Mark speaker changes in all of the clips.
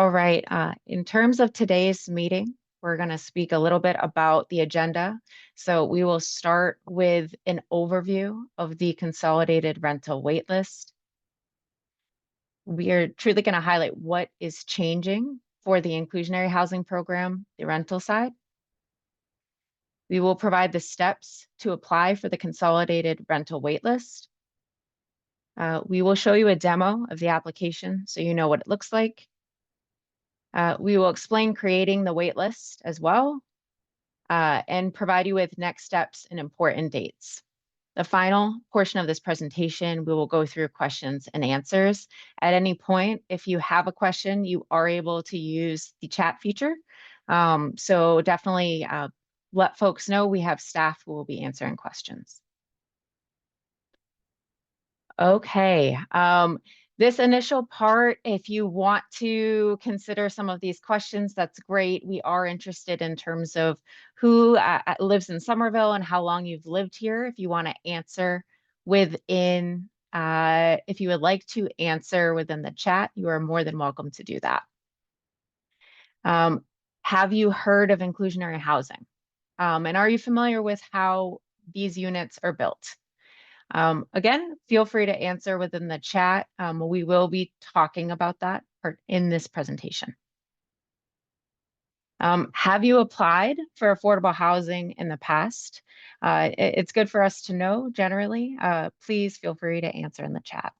Speaker 1: All right, in terms of today's meeting, we're going to speak a little bit about the agenda. So we will start with an overview of the consolidated rental waitlist. We are truly going to highlight what is changing for the inclusionary housing program, the rental side. We will provide the steps to apply for the consolidated rental waitlist. We will show you a demo of the application so you know what it looks like. We will explain creating the waitlist as well, and provide you with next steps and important dates. The final portion of this presentation, we will go through questions and answers. At any point, if you have a question, you are able to use the chat feature. So definitely let folks know we have staff who will be answering questions. Okay. This initial part, if you want to consider some of these questions, that's great. We are interested in terms of who lives in Somerville and how long you've lived here. If you want to answer within, if you would like to answer within the chat, you are more than welcome to do that. Have you heard of inclusionary housing? And are you familiar with how these units are built? Again, feel free to answer within the chat. We will be talking about that in this presentation. Have you applied for affordable housing in the past? It's good for us to know generally. Please feel free to answer in the chat.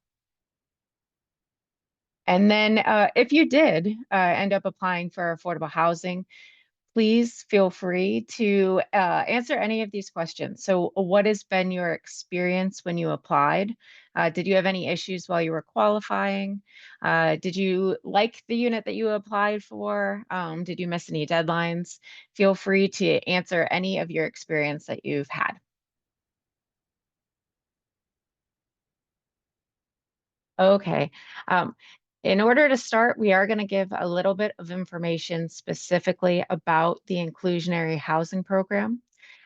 Speaker 1: And then if you did end up applying for affordable housing, please feel free to answer any of these questions. So what has been your experience when you applied? Did you have any issues while you were qualifying? Did you like the unit that you applied for? Did you miss any deadlines? Feel free to answer any of your experience that you've had. Okay. In order to start, we are going to give a little bit of information specifically about the inclusionary housing program.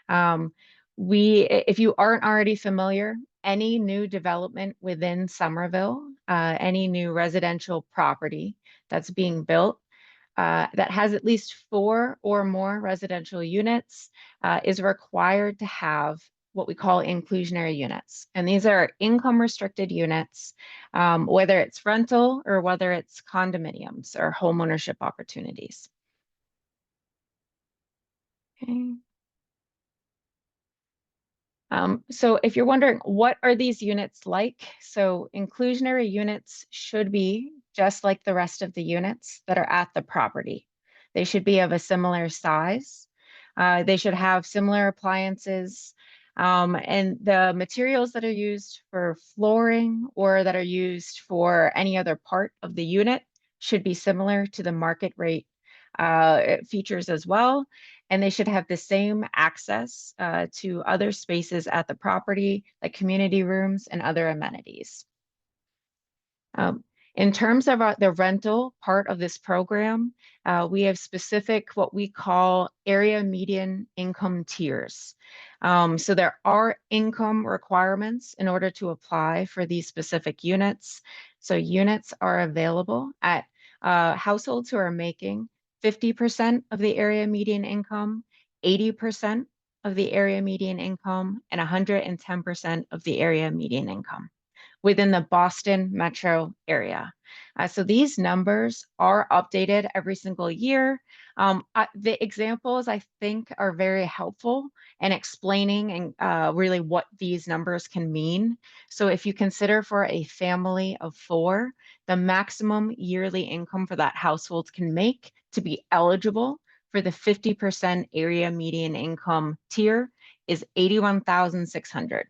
Speaker 1: If you aren't already familiar, any new development within Somerville, any new residential property that's being built, that has at least 4 or more residential units is required to have what we call inclusionary units. And these are income restricted units, whether it's rental or whether it's condominiums or homeownership opportunities. Okay. So if you're wondering, what are these units like? So inclusionary units should be just like the rest of the units that are at the property. They should be of a similar size. They should have similar appliances. And the materials that are used for flooring or that are used for any other part of the unit should be similar to the market rate features as well. And they should have the same access to other spaces at the property, like community rooms and other amenities. In terms of the rental part of this program, we have specific what we call area median income tiers. So there are income requirements in order to apply for these specific units. So units are available at households who are making 50% of the area median income, 80% of the area median income, and 110% of the area median income within the Boston metro area. So these numbers are updated every single year. The examples, I think, are very helpful in explaining and really what these numbers can mean. So if you consider for a family of 4, the maximum yearly income for that household can make to be eligible for the 50% area median income tier is $81,600.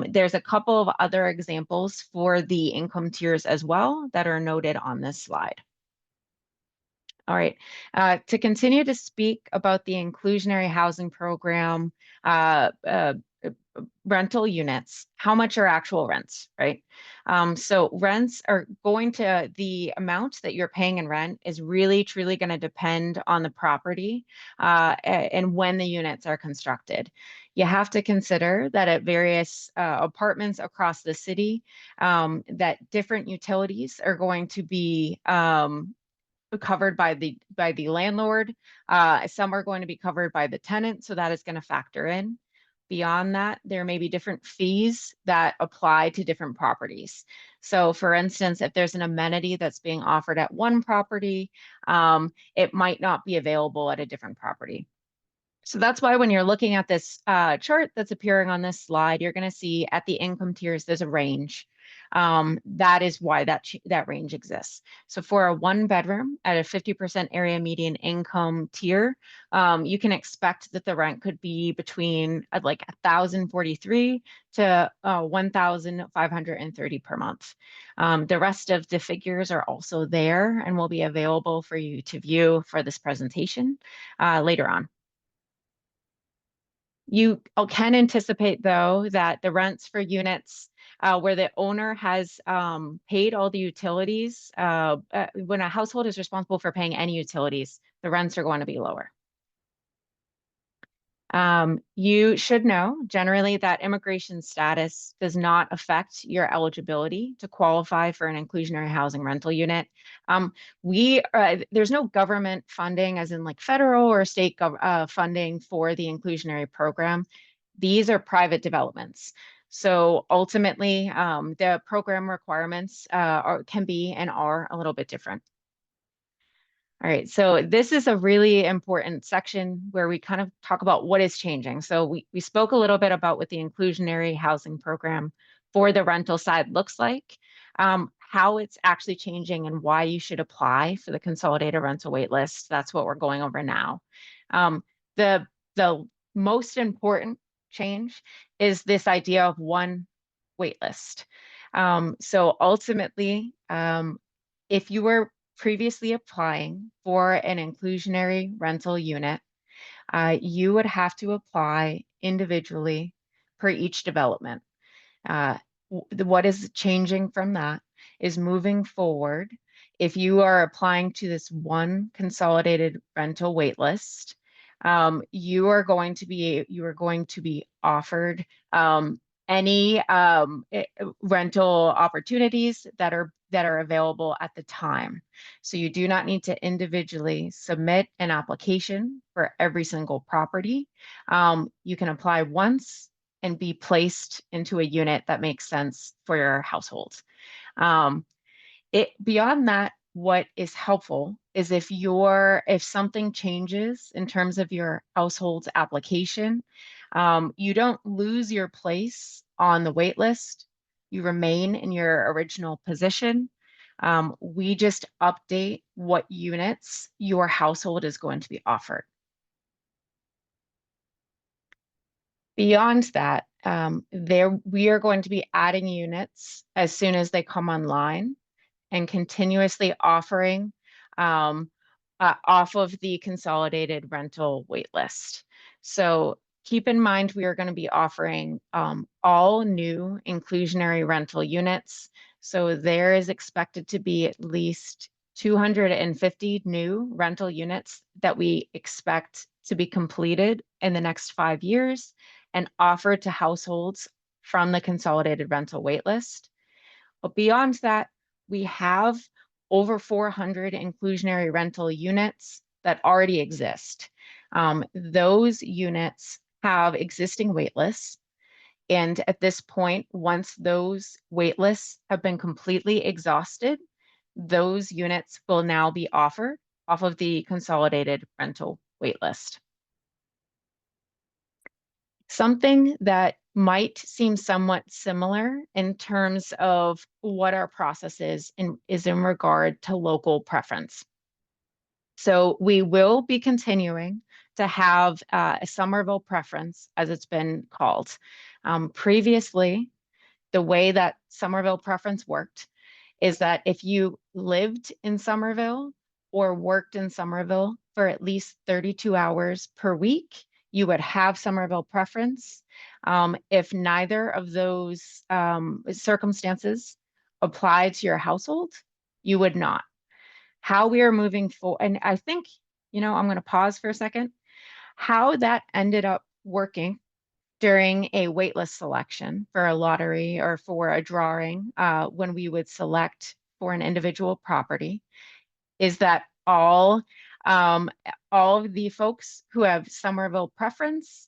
Speaker 1: There's a couple of other examples for the income tiers as well that are noted on this slide. All right, to continue to speak about the inclusionary housing program, rental units, how much are actual rents, right? So rents are going to, the amount that you're paying in rent is really truly going to depend on the property and when the units are constructed. You have to consider that at various apartments across the city, that different utilities are going to be covered by the landlord. Some are going to be covered by the tenant, so that is going to factor in. Beyond that, there may be different fees that apply to different properties. So for instance, if there's an amenity that's being offered at one property, it might not be available at a different property. So that's why when you're looking at this chart that's appearing on this slide, you're going to see at the income tiers, there's a range. That is why that range exists. So for a 1 bedroom at a 50% area median income tier, you can expect that the rent could be between like 1,043 to 1,530 per month. The rest of the figures are also there and will be available for you to view for this presentation later on. You can anticipate, though, that the rents for units where the owner has paid all the utilities, when a household is responsible for paying any utilities, the rents are going to be lower. You should know generally that immigration status does not affect your eligibility to qualify for an inclusionary housing rental unit. There's no government funding, as in like federal or state funding for the inclusionary program. These are private developments. So ultimately, the program requirements can be and are a little bit different. All right, so this is a really important section where we kind of talk about what is changing. So we spoke a little bit about what the inclusionary housing program for the rental side looks like, how it's actually changing and why you should apply for the consolidated rental wait list. That's what we're going over now. The most important change is this idea of one wait list. So ultimately, if you were previously applying for an inclusionary rental unit, you would have to apply individually per each development. What is changing from that is moving forward. If you are applying to this one consolidated rental wait list, you are going to be offered any rental opportunities that are available at the time. So you do not need to individually submit an application for every single property. You can apply once and be placed into a unit that makes sense for your household. Beyond that, what is helpful is if something changes in terms of your household's application, you don't lose your place on the wait list. You remain in your original position. We just update what units your household is going to be offered. Beyond that, we are going to be adding units as soon as they come online and continuously offering off of the consolidated rental wait list. So keep in mind, we are going to be offering all new inclusionary rental units. So there is expected to be at least 250 new rental units that we expect to be completed in the next 5 years and offered to households from the consolidated rental wait list. But beyond that, we have over 400 inclusionary rental units that already exist. Those units have existing wait lists. And at this point, once those wait lists have been completely exhausted, those units will now be offered off of the consolidated rental wait list. Something that might seem somewhat similar in terms of what our process is in regard to local preference. So we will be continuing to have a Somerville preference, as it's been called. Previously, the way that Somerville preference worked is that if you lived in Somerville or worked in Somerville for at least 32 hours per week, you would have Somerville preference. If neither of those circumstances applied to your household, you would not. How we are moving forward, and I think, I'm going to pause for a second. How that ended up working during a waitlist selection for a lottery or for a drawing, when we would select for an individual property, is that um, all of the folks who have Somerville preference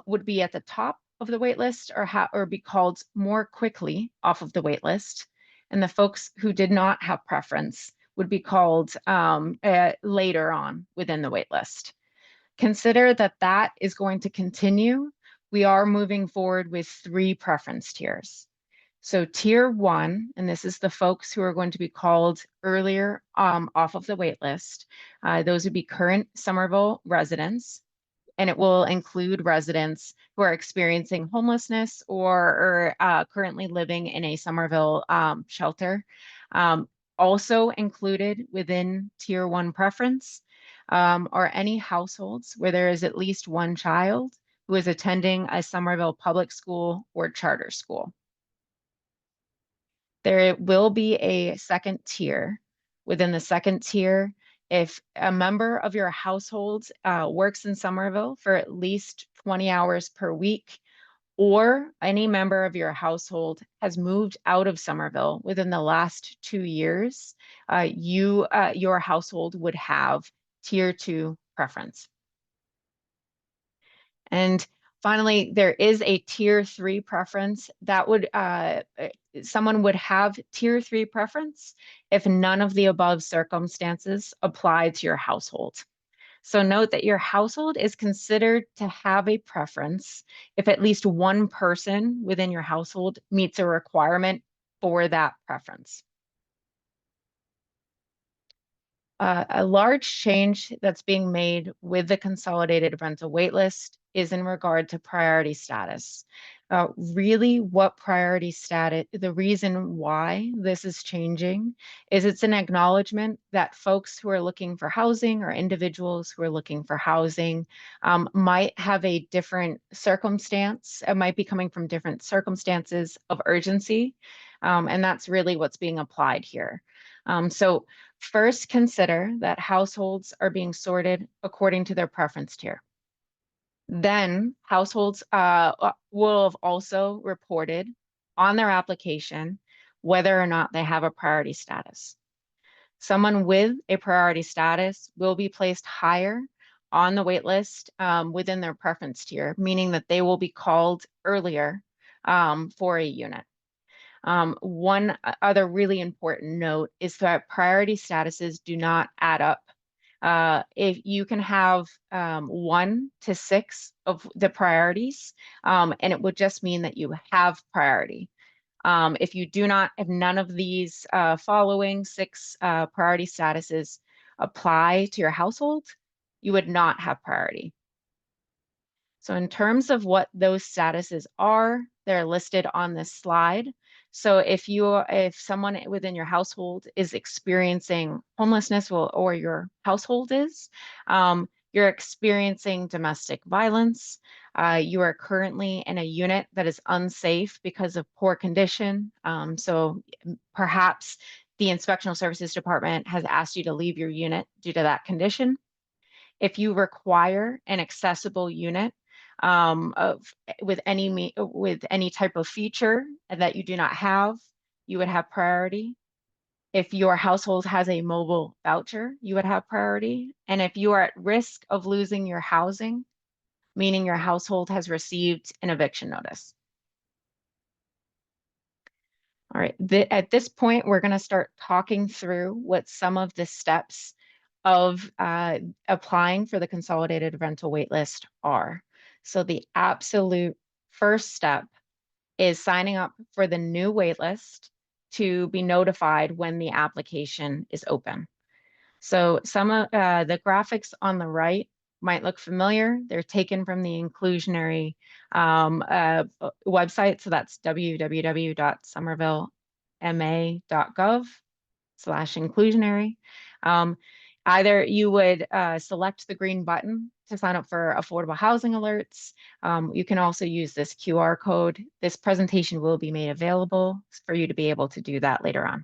Speaker 1: would be at the top of the wait list or be called more quickly off of the wait list. And the folks who did not have preference would be called later on within the wait list. Consider that that is going to continue. We are moving forward with 3 preference tiers. So tier 1, and this is the folks who are going to be called earlier off of the wait list. Those would be current Somerville residents, and it will include residents who are experiencing homelessness or currently living in a Somerville shelter. Also included within tier 1 preference are any households where there is at least one child who is attending a Somerville public school or charter school. There will be a second tier. Within the second tier, if a member of your household works in Somerville for at least 20 hours per week, or any member of your household has moved out of Somerville within the last 2 years, your household would have tier 2 preference. And finally, there is a tier 3 preference that would someone would have tier 3 preference if none of the above circumstances apply to your household. So note that your household is considered to have a preference if at least one person within your household meets a requirement for that preference. A large change that's being made with the consolidated rental waitlist is in regard to priority status. Really, what priority status, the reason why this is changing is it's an acknowledgement that folks who are looking for housing or individuals who are looking for housing might have a different circumstance, might be coming from different circumstances of urgency. And that's really what's being applied here. So first, consider that households are being sorted according to their preference tier. Then households will have also reported on their application whether or not they have a priority status. Someone with a priority status will be placed higher on the wait list within their preference tier, meaning that they will be called earlier for a unit. One other really important note is that priority statuses do not add up. If you can have 1 to 6 of the priorities, and it would just mean that you have priority. If you do not, if none of these following 6 priority statuses apply to your household, you would not have priority. So in terms of what those statuses are, they're listed on this slide. So if someone within your household is experiencing homelessness, or your household is, you're experiencing domestic violence, you are currently in a unit that is unsafe because of poor condition. So perhaps the Inspectional Services Department has asked you to leave your unit due to that condition. If you require an accessible unit, with any type of feature that you do not have, you would have priority. If your household has a mobile voucher, you would have priority. And if you are at risk of losing your housing, meaning your household has received an eviction notice. All right, at this point, we're going to start talking through what some of the steps of applying for the consolidated rental waitlist are. So the absolute first step is signing up for the new waitlist to be notified when the application is open. So some of the graphics on the right might look familiar. They're taken from the inclusionary website. So that's www.somervillema.gov/inclusionary. Either you would select the green button to sign up for affordable housing alerts. You can also use this QR code. This presentation will be made available for you to be able to do that later on.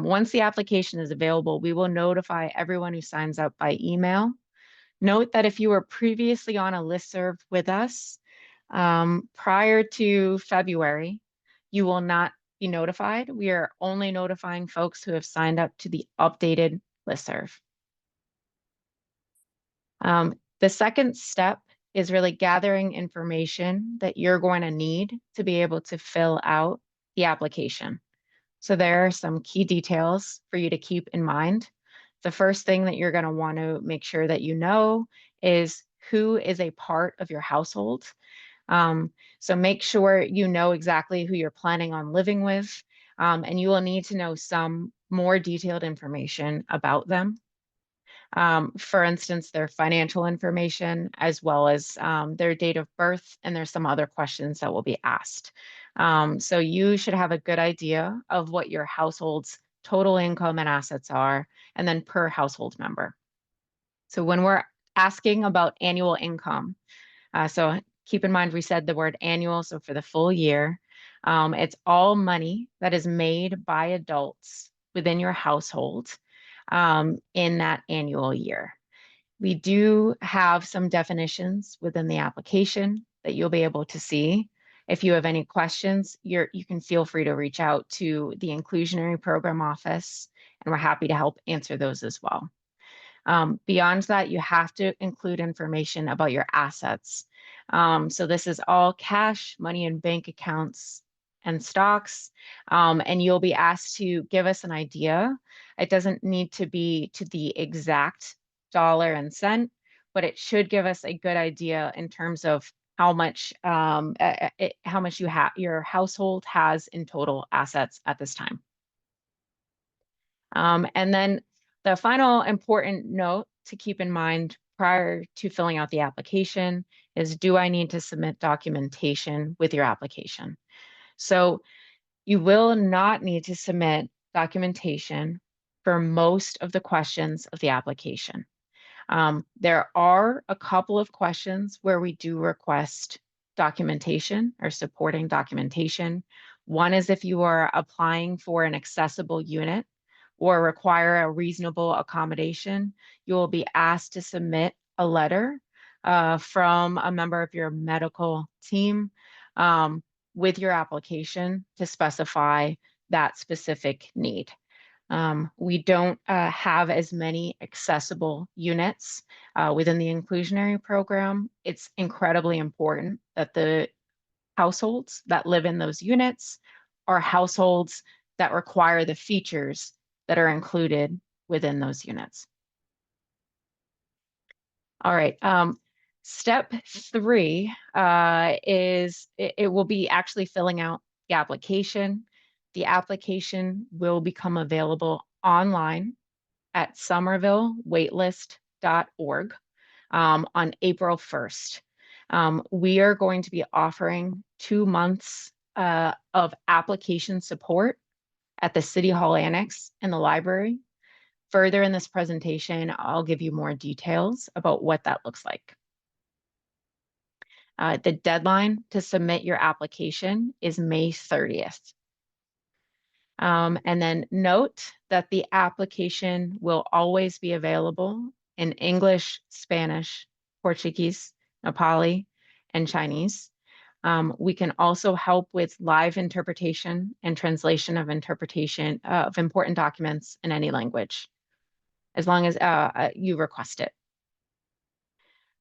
Speaker 1: Once the application is available, we will notify everyone who signs up by email. Note that if you were previously on a listserv with us prior to February, you will not be notified. We are only notifying folks who have signed up to the updated listserv. The second step is really gathering information that you're going to need to be able to fill out the application. So there are some key details for you to keep in mind. The first thing that you're going to want to make sure that you know is who is a part of your household. So make sure you know exactly who you're planning on living with, and you will need to know some more detailed information about them. For instance, their financial information, as well as their date of birth, and there's some other questions that will be asked. So you should have a good idea of what your household's total income and assets are, and then per household member. So when we're asking about annual income, so keep in mind we said the word annual, so for the full year, it's all money that is made by adults within your household in that annual year. We do have some definitions within the application that you'll be able to see. If you have any questions, you can feel free to reach out to the Inclusionary Program Office, and we're happy to help answer those as well. Beyond that, you have to include information about your assets. So this is all cash, money in bank accounts, and stocks. And you'll be asked to give us an idea. It doesn't need to be to the exact dollar and cent, but it should give us a good idea in terms of how much your household has in total assets at this time. And then the final important note to keep in mind prior to filling out the application is, do I need to submit documentation with your application? So you will not need to submit documentation for most of the questions of the application. There are a couple of questions where we do request documentation or supporting documentation. One is if you are applying for an accessible unit or require a reasonable accommodation, you will be asked to submit a letter from a member of your medical team with your application to specify that specific need. We don't have as many accessible units within the inclusionary program. It's incredibly important that the households that live in those units are households that require the features that are included within those units. All right. Step 3 is it will be actually filling out the application. The application will become available online at somervillewaitlist.org on April 1st. We are going to be offering 2 months of application support at the City Hall Annex in the library. Further in this presentation, I'll give you more details about what that looks like. The deadline to submit your application is May 30th. And then note that the application will always be available in English, Spanish, Portuguese, Nepali, and Chinese. We can also help with live interpretation and translation of important documents in any language, as long as you request it.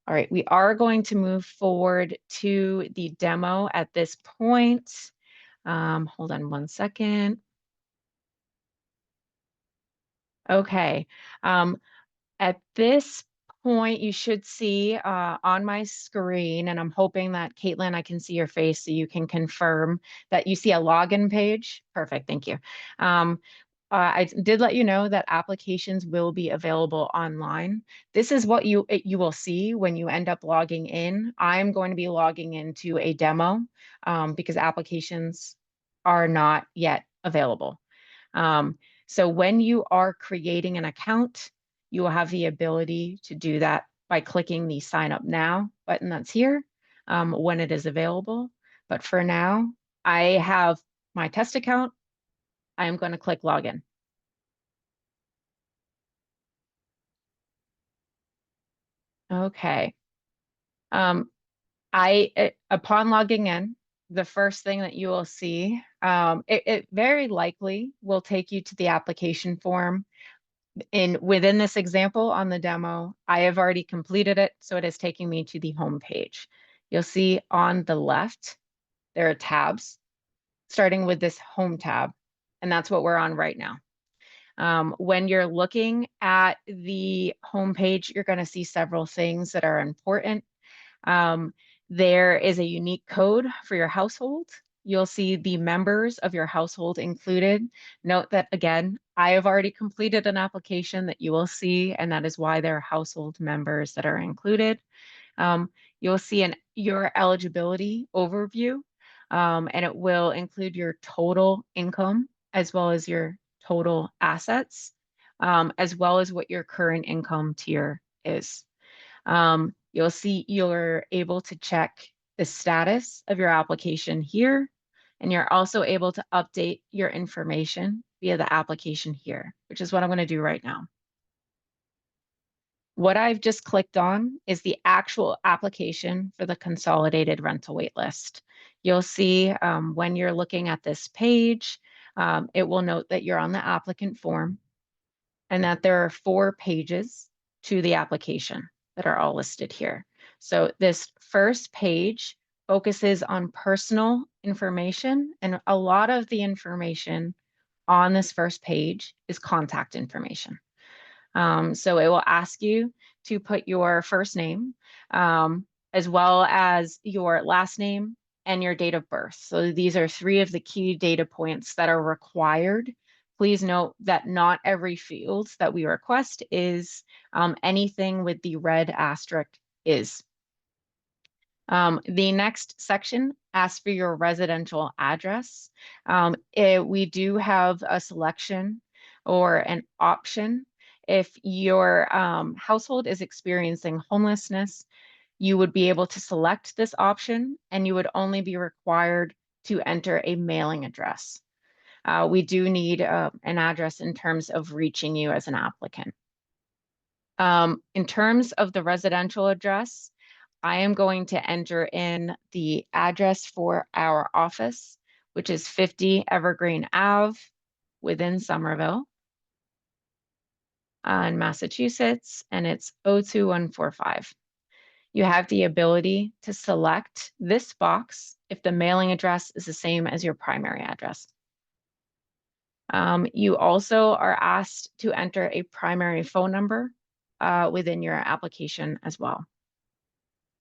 Speaker 1: All right, we are going to move forward to the demo at this point. Hold on one second. Okay, at this point, you should see on my screen, and I'm hoping that Caitlin, I can see your face so you can confirm that you see a login page. Perfect, thank you. I did let you know that applications will be available online. This is what you will see when you end up logging in. I'm going to be logging into a demo because applications are not yet available. So when you are creating an account, you will have the ability to do that by clicking the Sign Up Now button that's here when it is available. But for now, I have my test account. I am going to click Login. Okay. Upon logging in, the first thing that you will see, it very likely will take you to the application form. Within this example on the demo, I have already completed it, so it is taking me to the home page. You'll see on the left, there are tabs, starting with this home tab, and that's what we're on right now. When you're looking at the home page, you're going to see several things that are important. There is a unique code for your household. You'll see the members of your household included. Note that, again, I have already completed an application that you will see, and that is why there are household members that are included. You'll see your eligibility overview, and it will include your total income as well as your total assets, as well as what your current income tier is. You'll see you're able to check the status of your application here, and you're also able to update your information via the application here, which is what I'm going to do right now. What I've just clicked on is the actual application for the consolidated rental waitlist. You'll see when you're looking at this page, it will note that you're on the applicant form and that there are 4 pages to the application that are all listed here. So this first page focuses on personal information, and a lot of the information on this first page is contact information. So it will ask you to put your first name, as well as your last name and your date of birth. So these are 3 of the key data points that are required. Please note that not every field that we request is anything with the red asterisk is. The next section asks for your residential address. We do have a selection or an option. If your household is experiencing homelessness, you would be able to select this option, and you would only be required to enter a mailing address. We do need an address in terms of reaching you as an applicant. In terms of the residential address, I am going to enter in the address for our office, which is 50 Evergreen Ave within Somerville in Massachusetts, and it's 02145. You have the ability to select this box if the mailing address is the same as your primary address. You also are asked to enter a primary phone number within your application as well.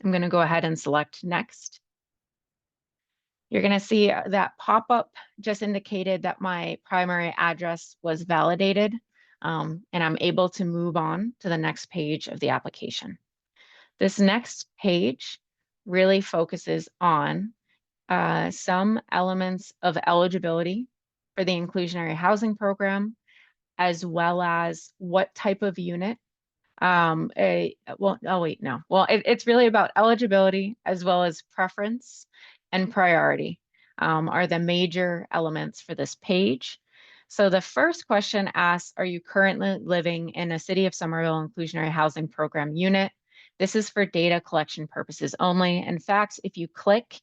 Speaker 1: I'm going to go ahead and select next. You're going to see that pop-up just indicated that my primary address was validated, and I'm able to move on to the next page of the application. This next page really focuses on some elements of eligibility for the inclusionary housing program, as well as what type of unit. It's really about eligibility as well as preference and priority are the major elements for this page. So the first question asks, are you currently living in a City of Somerville Inclusionary Housing Program unit? This is for data collection purposes only. In fact, if you click,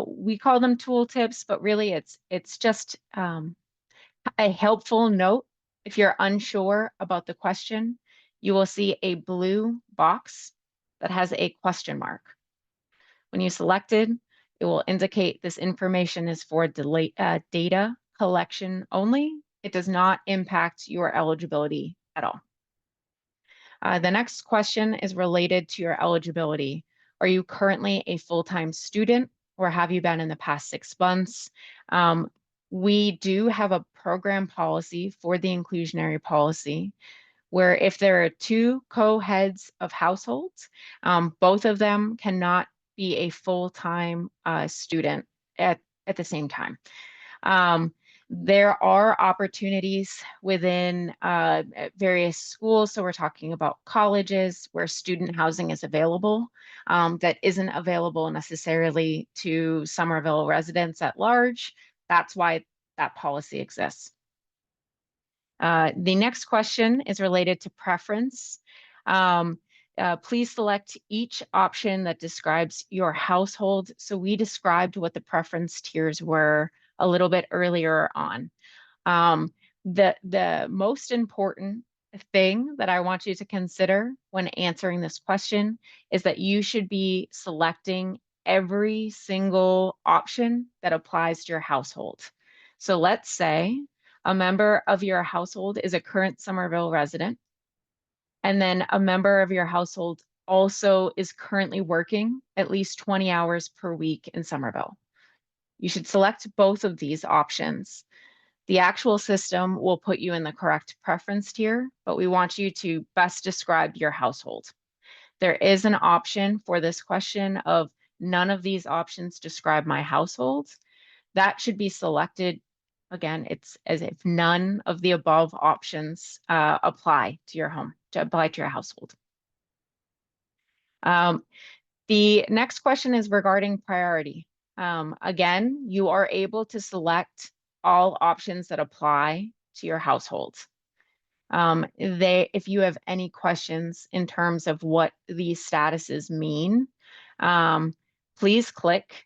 Speaker 1: we call them tooltips, but really it's just a helpful note. If you're unsure about the question, you will see a blue box that has a question mark. When you select it, it will indicate this information is for data collection only. It does not impact your eligibility at all. The next question is related to your eligibility. Are you currently a full-time student, or have you been in the past 6 months? We do have a program policy for the inclusionary policy, where if there are 2 co-heads of households, both of them cannot be a full-time student at the same time. There are opportunities within various schools, so we're talking about colleges where student housing is available that isn't available necessarily to Somerville residents at large. That's why that policy exists. The next question is related to preference. Please select each option that describes your household. So we described what the preference tiers were a little bit earlier on. The most important thing that I want you to consider when answering this question is that you should be selecting every single option that applies to your household. So let's say a member of your household is a current Somerville resident, and then a member of your household also is currently working at least 20 hours per week in Somerville. You should select both of these options. The actual system will put you in the correct preference tier, but we want you to best describe your household. There is an option for this question of none of these options describe my household. That should be selected. Again, it's as if none of the above options apply to your home, to apply to your household. The next question is regarding priority. Again, you are able to select all options that apply to your household. If you have any questions in terms of what these statuses mean, please click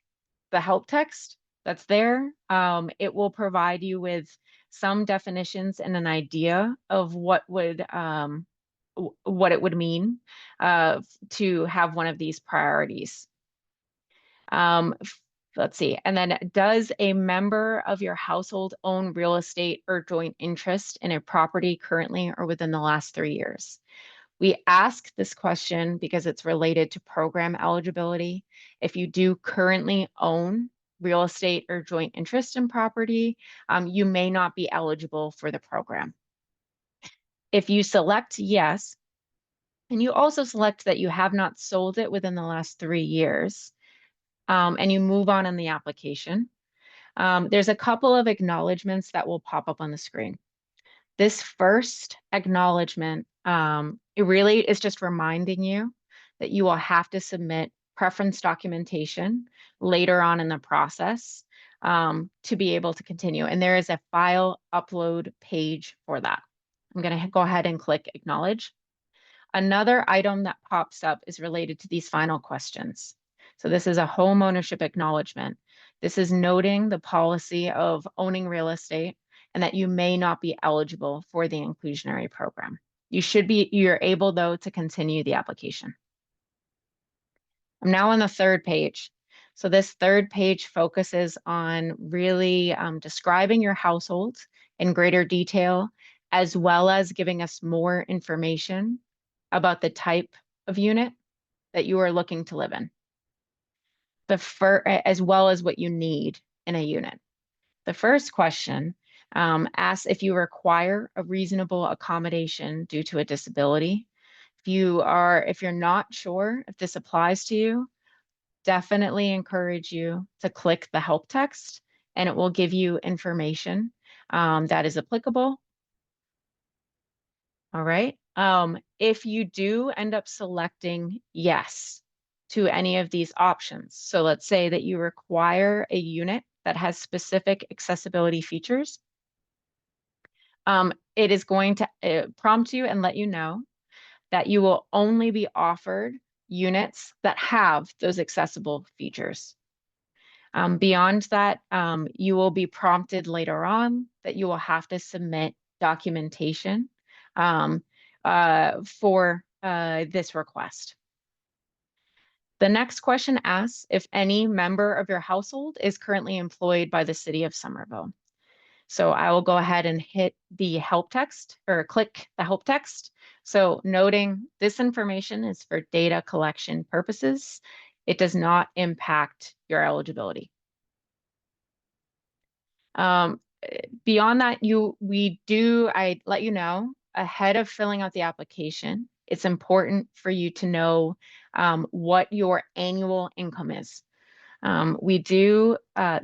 Speaker 1: the help text that's there. It will provide you with some definitions and an idea of what it would mean to have one of these priorities. Let's see. And then does a member of your household own real estate or joint interest in a property currently or within the last 3 years? We ask this question because it's related to program eligibility. If you do currently own real estate or joint interest in property, you may not be eligible for the program. If you select yes, and you also select that you have not sold it within the last 3 years, and you move on in the application, there's a couple of acknowledgements that will pop up on the screen. This first acknowledgement, it really is just reminding you that you will have to submit preference documentation later on in the process to be able to continue. And there is a file upload page for that. I'm going to go ahead and click acknowledge. Another item that pops up is related to these final questions. So this is a home ownership acknowledgement. This is noting the policy of owning real estate and that you may not be eligible for the inclusionary program. You're able though to continue the application. I'm now on the third page. So this third page focuses on really describing your household in greater detail, as well as giving us more information about the type of unit that you are looking to live in, as well as what you need in a unit. The first question asks if you require a reasonable accommodation due to a disability. If you're not sure if this applies to you, definitely encourage you to click the help text, and it will give you information that is applicable. All right. If you do end up selecting yes to any of these options, so let's say that you require a unit that has specific accessibility features, it is going to prompt you and let you know that you will only be offered units that have those accessible features. Beyond that, you will be prompted later on that you will have to submit documentation for this request. The next question asks if any member of your household is currently employed by the city of Somerville. So I will go ahead and hit the help text or click the help text. So noting this information is for data collection purposes. It does not impact your eligibility. Beyond that, I let you know ahead of filling out the application, it's important for you to know what your annual income is. We do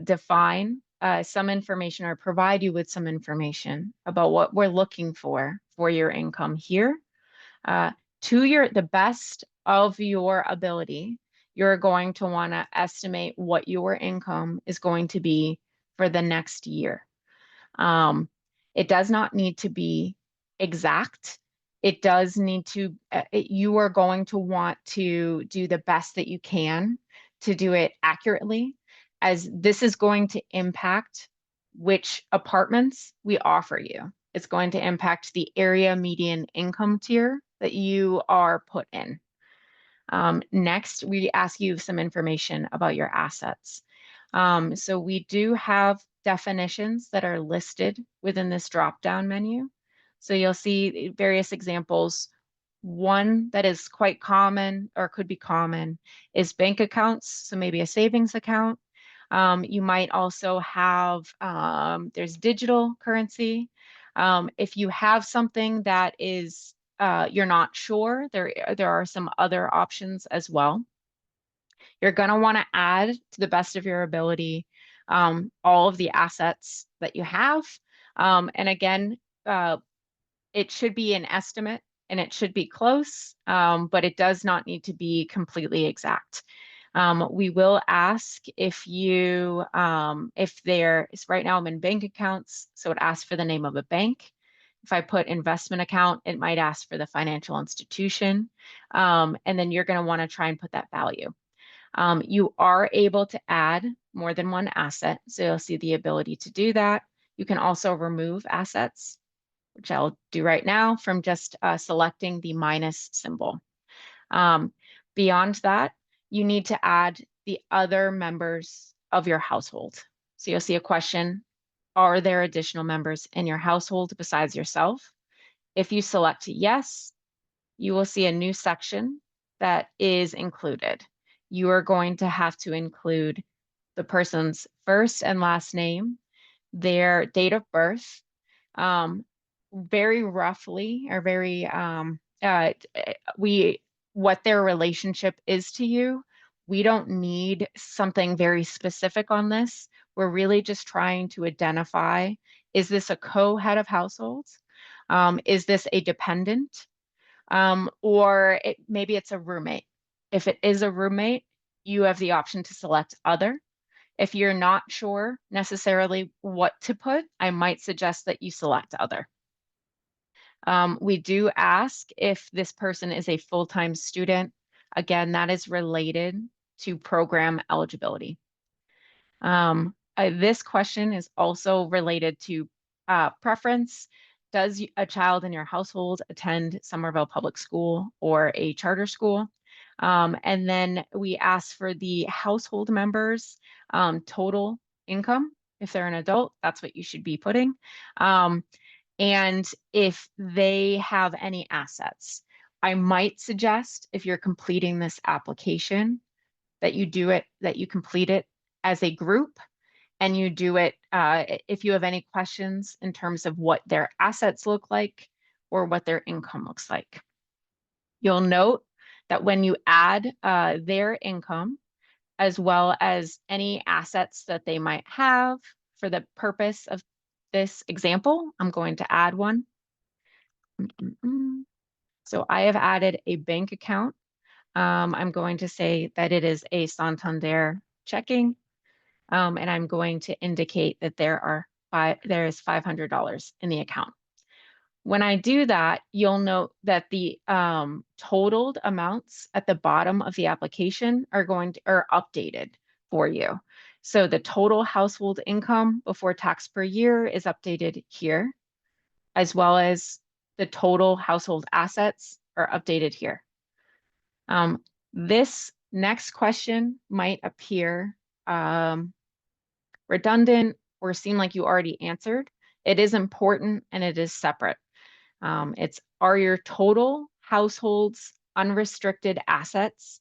Speaker 1: define some information or provide you with some information about what we're looking for your income here. To the best of your ability, you're going to want to estimate what your income is going to be for the next year. It does not need to be exact. It does need to, you are going to want to do the best that you can to do it accurately, as this is going to impact which apartments we offer you. It's going to impact the area median income tier that you are put in. Next, we ask you some information about your assets. So we do have definitions that are listed within this drop-down menu. So you'll see various examples. One that is quite common or could be common is bank accounts, so maybe a savings account. You might also have, there's digital currency. If you have something that is, you're not sure, there are some other options as well. You're going to want to add, to the best of your ability, all of the assets that you have. And again, it should be an estimate and it should be close, but it does not need to be completely exact. We will ask if you, if there is, right now I'm in bank accounts, so it asks for the name of a bank. If I put investment account, it might ask for the financial institution. And then you're going to want to try and put that value. You are able to add more than one asset, so you'll see the ability to do that. You can also remove assets, which I'll do right now from just selecting the minus symbol. Beyond that, you need to add the other members of your household. So you'll see a question, are there additional members in your household besides yourself? If you select yes, you will see a new section that is included. You are going to have to include the person's first and last name, their date of birth, very roughly, or very what their relationship is to you. We don't need something very specific on this. We're really just trying to identify, is this a co-head of households? Is this a dependent? Or maybe it's a roommate. If it is a roommate, you have the option to select other. If you're not sure necessarily what to put, I might suggest that you select other. We do ask if this person is a full-time student. Again, that is related to program eligibility. This question is also related to preference. Does a child in your household attend Somerville Public School or a charter school? And then we ask for the household members' total income. If they're an adult, that's what you should be putting. And if they have any assets. I might suggest, if you're completing this application, that you complete it as a group, and you do it if you have any questions in terms of what their assets look like or what their income looks like. You'll note that when you add their income, as well as any assets that they might have for the purpose of this example, I'm going to add one. So I have added a bank account. I'm going to say that it is a Santander checking, and I'm going to indicate that there is $500 in the account. When I do that, you'll note that the totaled amounts at the bottom of the application are updated for you. So the total household income before tax per year is updated here, as well as the total household assets are updated here. This next question might appear redundant or seem like you already answered. It is important and it is separate. Are your total households unrestricted assets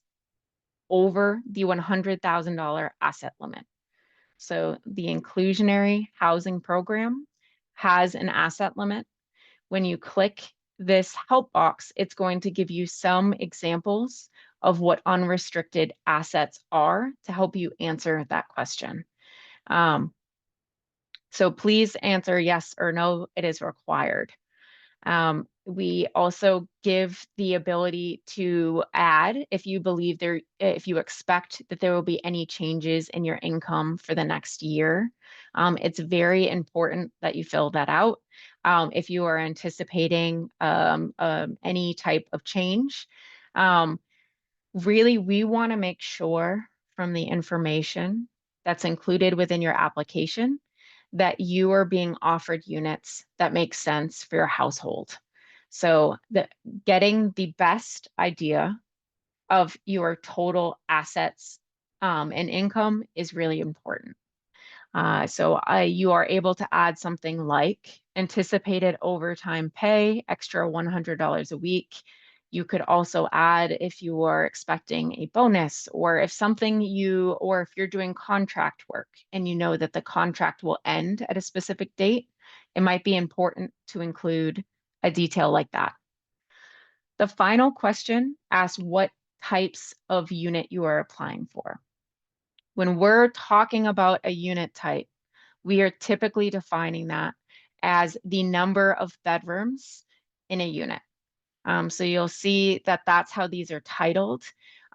Speaker 1: over the $100,000 asset limit? So the inclusionary housing program has an asset limit. When you click this help box, it's going to give you some examples of what unrestricted assets are to help you answer that question. So please answer yes or no, it is required. We also give the ability to add if you believe if you expect that there will be any changes in your income for the next year. It's very important that you fill that out. If you are anticipating any type of change, really, we want to make sure from the information that's included within your application that you are being offered units that make sense for your household. So getting the best idea of your total assets and income is really important. You are able to add something like anticipated overtime pay, extra $100 a week. You could also add if you are expecting a bonus or if you're doing contract work and you know that the contract will end at a specific date, it might be important to include a detail like that. The final question asks what types of unit you are applying for. When we're talking about a unit type, we are typically defining that as the number of bedrooms in a unit. So you'll see that that's how these are titled.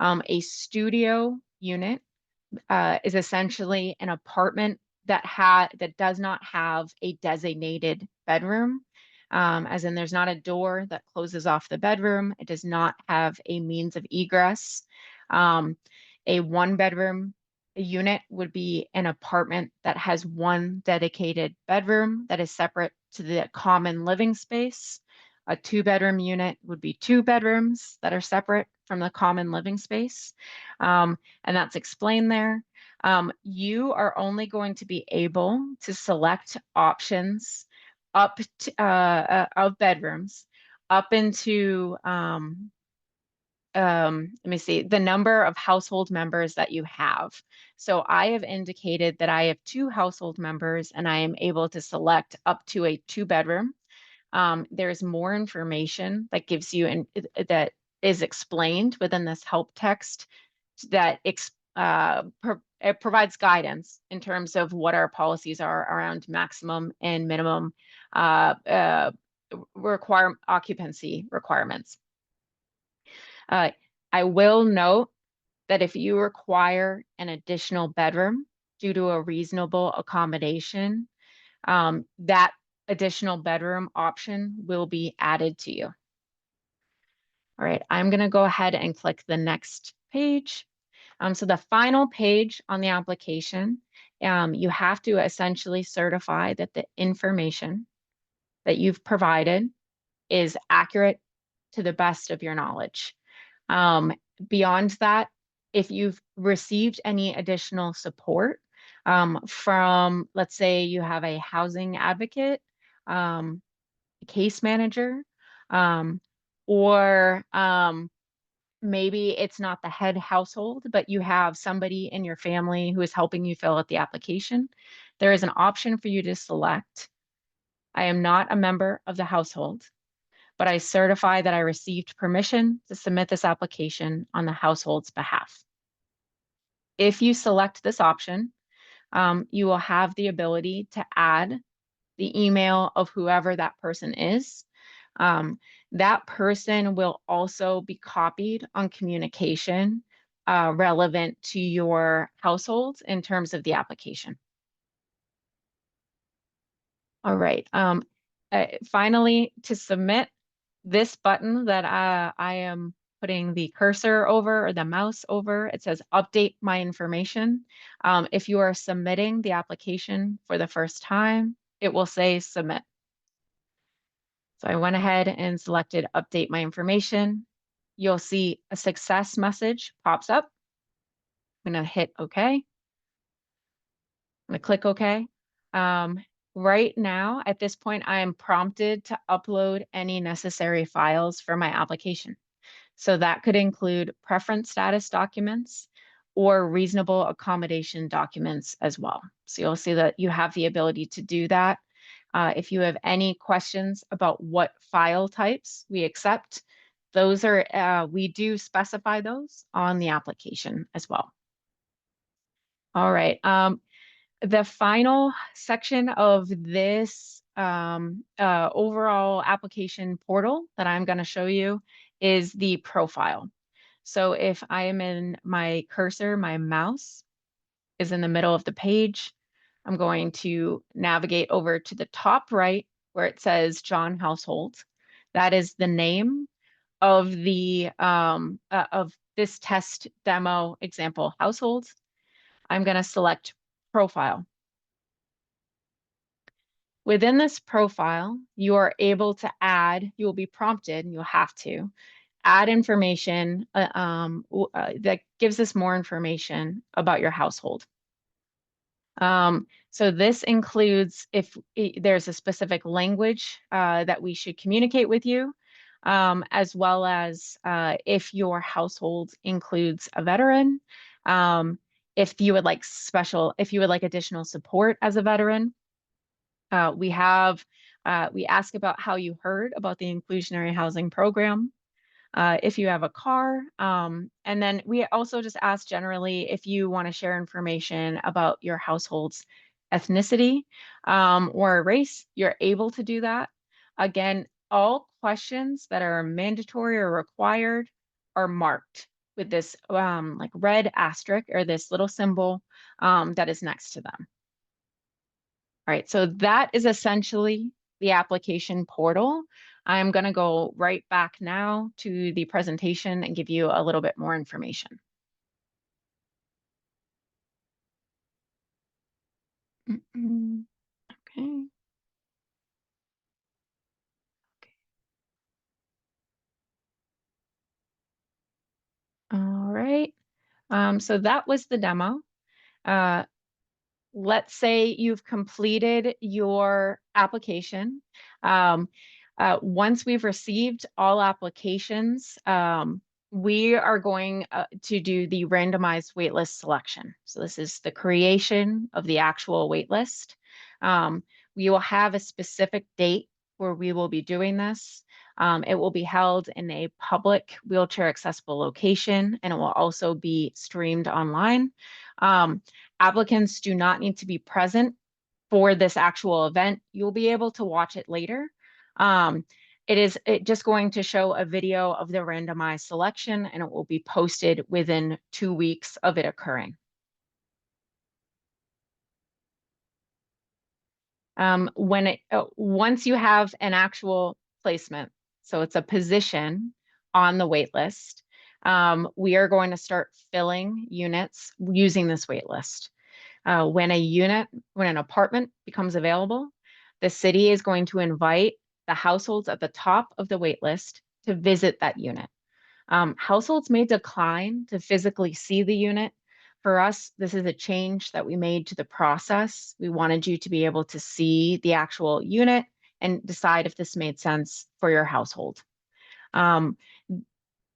Speaker 1: A studio unit is essentially an apartment that does not have a designated bedroom, as in there's not a door that closes off the bedroom. It does not have a means of egress. A one bedroom unit would be an apartment that has one dedicated bedroom that is separate to the common living space. A two-bedroom unit would be two bedrooms that are separate from the common living space. And that's explained there. You are only going to be able to select options of bedrooms up into let me see, the number of household members that you have. So I have indicated that I have two household members and I am able to select up to a two-bedroom. There's more information that gives you that is explained within this help text that it provides guidance in terms of what our policies are around maximum and minimum occupancy requirements. I will note that if you require an additional bedroom due to a reasonable accommodation, that additional bedroom option will be added to you. All right, I'm going to go ahead and click the next page. So the final page on the application, you have to essentially certify that the information that you've provided is accurate to the best of your knowledge. Beyond that, if you've received any additional support from, let's say you have a housing advocate, case manager, or maybe it's not the head household, but you have somebody in your family who is helping you fill out the application, there is an option for you to select. I am not a member of the household, but I certify that I received permission to submit this application on the household's behalf. If you select this option, you will have the ability to add the email of whoever that person is. That person will also be copied on communication relevant to your household in terms of the application. All right. Finally, to submit, this button that I am putting the cursor over or the mouse over, it says update my information. If you are submitting the application for the first time, it will say submit. So I went ahead and selected update my information. You'll see a success message pops up. I'm going to hit OK. I'm going to click OK. Right now, at this point, I am prompted to upload any necessary files for my application. So that could include preference status documents or reasonable accommodation documents as well. So you'll see that you have the ability to do that. If you have any questions about what file types we accept, those are, we do specify those on the application as well. All right. The final section of this overall application portal that I'm going to show you is the profile. So if I am in my cursor, my mouse is in the middle of the page. I'm going to navigate over to the top right where it says John Household. That is the name of the of this test demo example household. I'm going to select profile. Within this profile, you are able to add, you will be prompted, and you'll have to add information that gives us more information about your household. So this includes if there's a specific language that we should communicate with you, as well as if your household includes a veteran, if you would like additional support as a veteran. We ask about how you heard about the inclusionary housing program, if you have a car. And then we also just ask generally if you want to share information about your household's ethnicity or race, you're able to do that. Again, all questions that are mandatory or required are marked with this like red asterisk or this little symbol that is next to them. All right, so that is essentially the application portal. I'm going to go right back now to the presentation and give you a little bit more information. Okay. All right. So that was the demo. Uh, let's say you've completed your application. Once we've received all applications, we are going to do the randomized waitlist selection. So this is the creation of the actual waitlist. We will have a specific date where we will be doing this. It will be held in a public wheelchair accessible location, and it will also be streamed online. Applicants do not need to be present for this actual event. You'll be able to watch it later. It is just going to show a video of the randomized selection, and it will be posted within 2 weeks of it occurring. Once you have an actual placement, so it's a position on the wait list, we are going to start filling units using this wait list. When an apartment becomes available, the city is going to invite the households at the top of the wait list to visit that unit. Households may decline to physically see the unit. For us, this is a change that we made to the process. We wanted you to be able to see the actual unit and decide if this made sense for your household.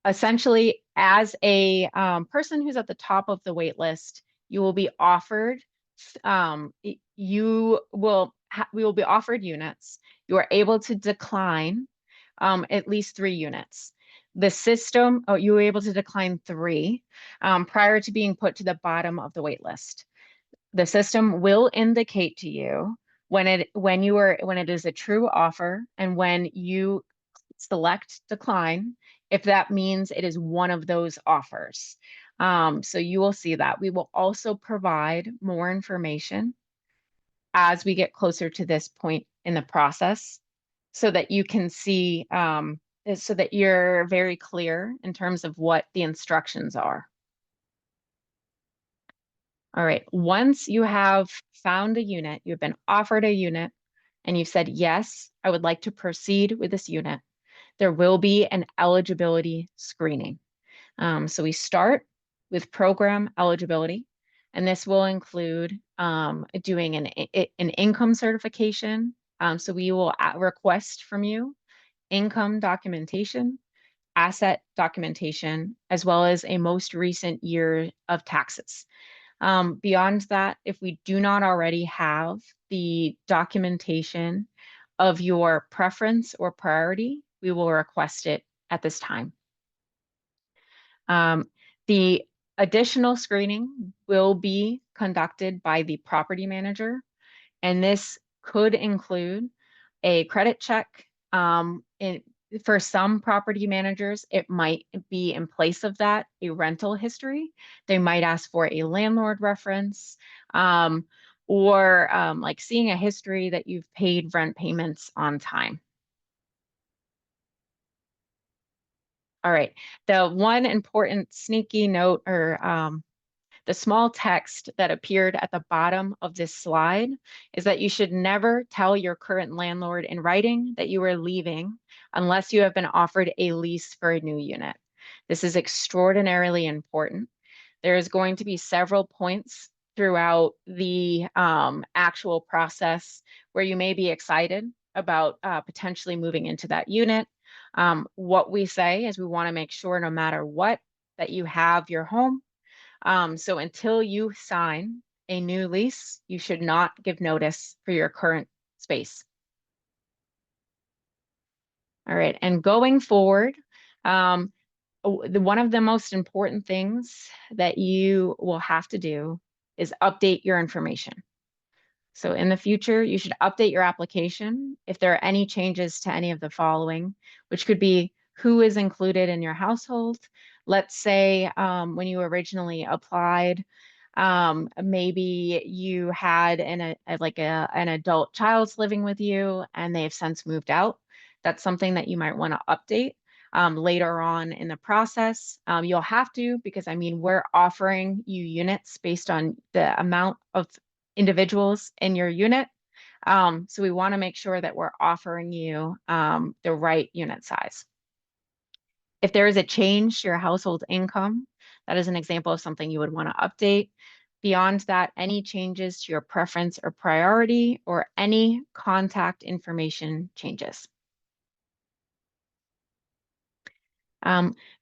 Speaker 1: Essentially, as a person who's at the top of the wait list, you will be offered, we will be offered units. You are able to decline at least 3 units. The system, you were able to decline 3 prior to being put to the bottom of the wait list. The system will indicate to you when it is a true offer and when you select decline, if that means it is one of those offers. So you will see that. We will also provide more information as we get closer to this point in the process so that you can see, so that you're very clear in terms of what the instructions are. All right, once you have found a unit, you've been offered a unit, and you've said, yes, I would like to proceed with this unit, there will be an eligibility screening. So we start with program eligibility, and this will include doing an income certification. So we will request from you income documentation, asset documentation, as well as a most recent year of taxes. Beyond that, if we do not already have the documentation of your preference or priority, we will request it at this time. The additional screening will be conducted by the property manager, and this could include a credit check. For some property managers, it might be in place of that, a rental history. They might ask for a landlord reference, or like seeing a history that you've paid rent payments on time. All right, the one important sneaky note or The small text that appeared at the bottom of this slide is that you should never tell your current landlord in writing that you are leaving unless you have been offered a lease for a new unit. This is extraordinarily important. There is going to be several points throughout the actual process where you may be excited about potentially moving into that unit. What we say is we want to make sure no matter what, that you have your home. So until you sign a new lease, you should not give notice for your current space. All right, and going forward, one of the most important things that you will have to do is update your information. So in the future, you should update your application if there are any changes to any of the following, which could be who is included in your household. Let's say when you originally applied, maybe you had an adult child's living with you and they've since moved out. That's something that you might want to update later on in the process. You'll have to, because I mean, we're offering you units based on the amount of individuals in your unit. So we want to make sure that we're offering you the right unit size. If there is a change to your household income, that is an example of something you would want to update. Beyond that, any changes to your preference or priority or any contact information changes.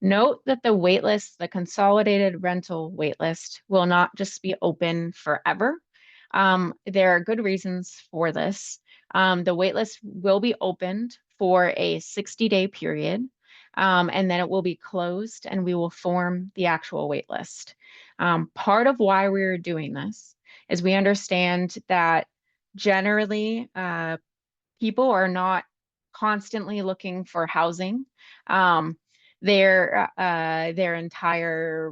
Speaker 1: Note that the waitlist, the consolidated rental waitlist, will not just be open forever. There are good reasons for this. The waitlist will be opened for a 60-day period, and then it will be closed and we will form the actual waitlist. Part of why we're doing this is we understand that generally people are not constantly looking for housing. Their entire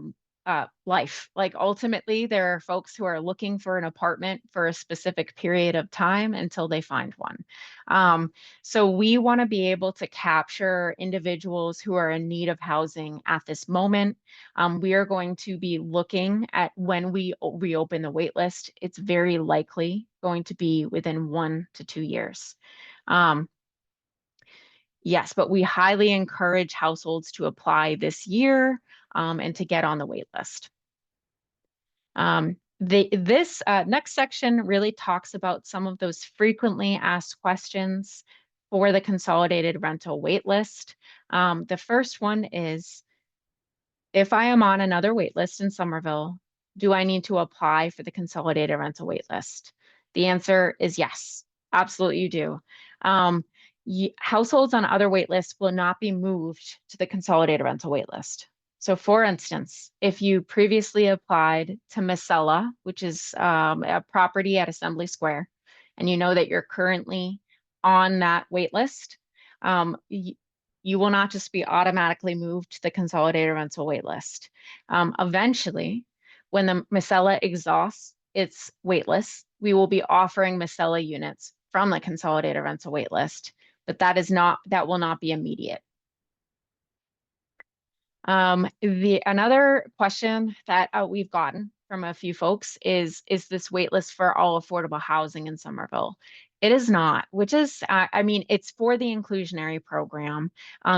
Speaker 1: life. Like ultimately, there are folks who are looking for an apartment for a specific period of time until they find one. So we want to be able to capture individuals who are in need of housing at this moment. We are going to be looking at when we reopen the wait list. It's very likely going to be within 1 to 2 years. Yes, but we highly encourage households to apply this year and to get on the wait list. This next section really talks about some of those frequently asked questions for the consolidated rental wait list. The first one is, if I am on another wait list in Somerville, do I need to apply for the consolidated rental wait list? The answer is yes, absolutely you do. Households on other wait lists will not be moved to the consolidated rental wait list. So for instance, if you previously applied to Miscella, which is a property at Assembly Square, and you know that you're currently on that wait list, you will not just be automatically moved to the consolidated rental wait list. Eventually, when the Miscella exhausts its wait list, we will be offering Miscella units from the consolidated rental wait list, but that will not be immediate. Another question that we've gotten from a few folks is this wait list for all affordable housing in Somerville? It is not, which is, I mean, it's for the inclusionary program.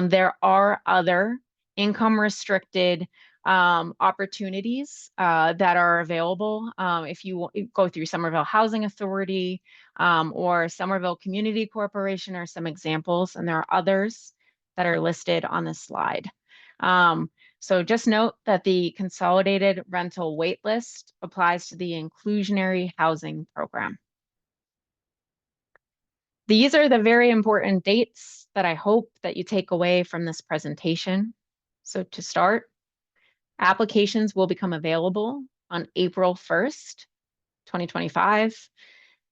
Speaker 1: There are other income restricted opportunities that are available if you go through Somerville Housing Authority or Somerville Community Corporation are some examples, and there are others that are listed on this slide. So just note that the consolidated rental wait list applies to the inclusionary housing program. These are the very important dates that I hope that you take away from this presentation. So to start, applications will become available on April 1st, 2025.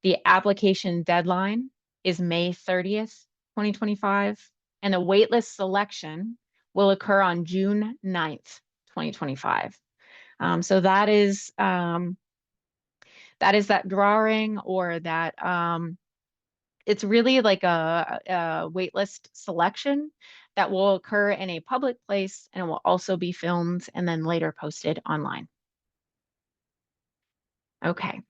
Speaker 1: The application deadline is May 30th, 2025, and the waitlist selection will occur on June 9th, 2025. So that is that drawing, or that it's really like a waitlist selection that will occur in a public place, and it will also be filmed and then later posted online. Okay.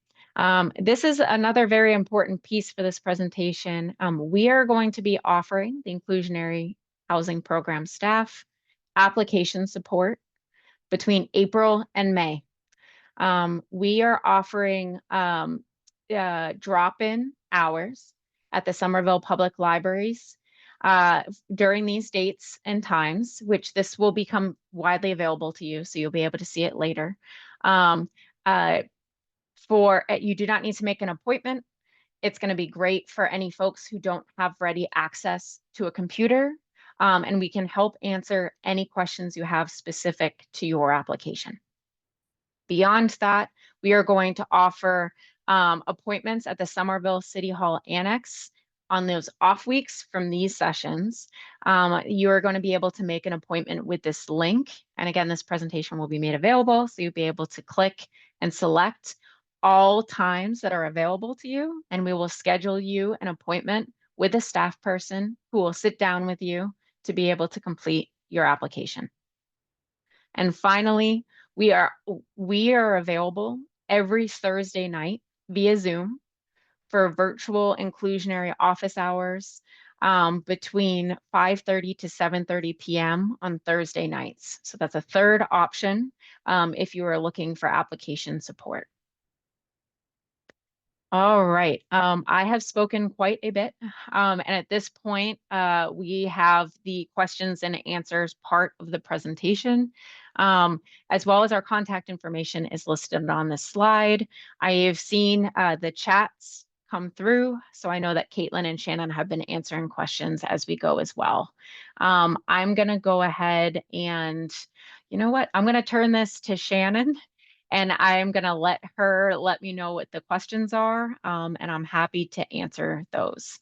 Speaker 1: This is another very important piece for this presentation. We are going to be offering the inclusionary housing program staff application support between April and May. We are offering drop-in hours at the Somerville Public Libraries during these dates and times, which this will become widely available to you, so you'll be able to see it later. Um, uh, you do not need to make an appointment. It's going to be great for any folks who don't have ready access to a computer, and we can help answer any questions you have specific to your application. Beyond that, we are going to offer appointments at the Somerville City Hall Annex on those off weeks from these sessions. You are going to be able to make an appointment with this link. And again, this presentation will be made available, so you'll be able to click and select all times that are available to you, and we will schedule you an appointment with a staff person who will sit down with you to be able to complete your application. And finally, we are available every Thursday night via Zoom for virtual inclusionary office hours between 5:30 to 7:30 p.m. on Thursday nights. So that's a third option if you are looking for application support. All right. I have spoken quite a bit. And at this point, we have the questions and answers part of the presentation, as well as our contact information is listed on this slide. I have seen the chats come through, so I know that Caitlin and Shannon have been answering questions as we go as well. I'm going to go ahead and, you know what? I'm going to turn this to Shannon. And I'm going to let her let me know what the questions are, and I'm happy to answer those.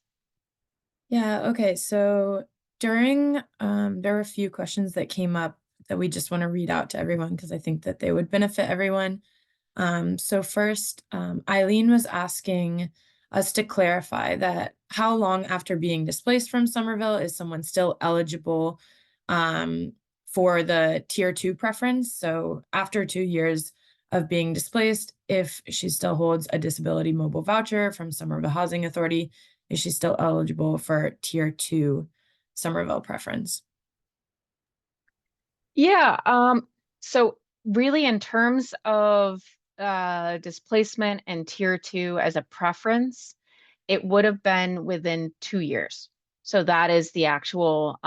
Speaker 2: Yeah, okay. So during there were a few questions that came up that we just want to read out to everyone because I think that they would benefit everyone. So first, Eileen was asking us to clarify that how long after being displaced from Somerville is someone still eligible for the tier 2 preference? So after 2 years of being displaced, if she still holds a disability mobile voucher from Somerville Housing Authority, is she still eligible for tier 2 Somerville preference?
Speaker 1: Yeah, so really in terms of displacement and tier 2 as a preference, it would have been within 2 years. So that is the actual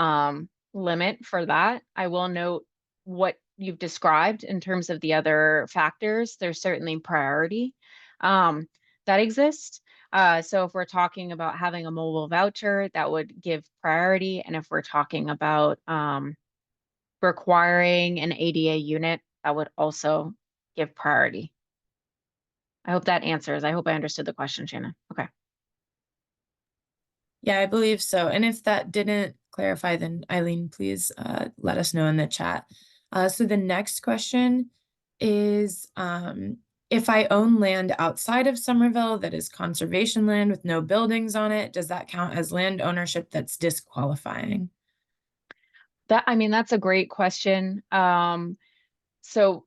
Speaker 1: limit for that. I will note what you've described in terms of the other factors. There's certainly priority that exists. So if we're talking about having a mobile voucher, that would give priority. And if we're talking about requiring an ADA unit, that would also give priority. I hope that answers. I hope I understood the question, Shannon. Okay.
Speaker 2: Yeah, I believe so. And if that didn't clarify, then Eileen, please let us know in the chat. So the next question is, if I own land outside of Somerville that is conservation land with no buildings on it, does that count as land ownership that's disqualifying?
Speaker 1: That's a great question. So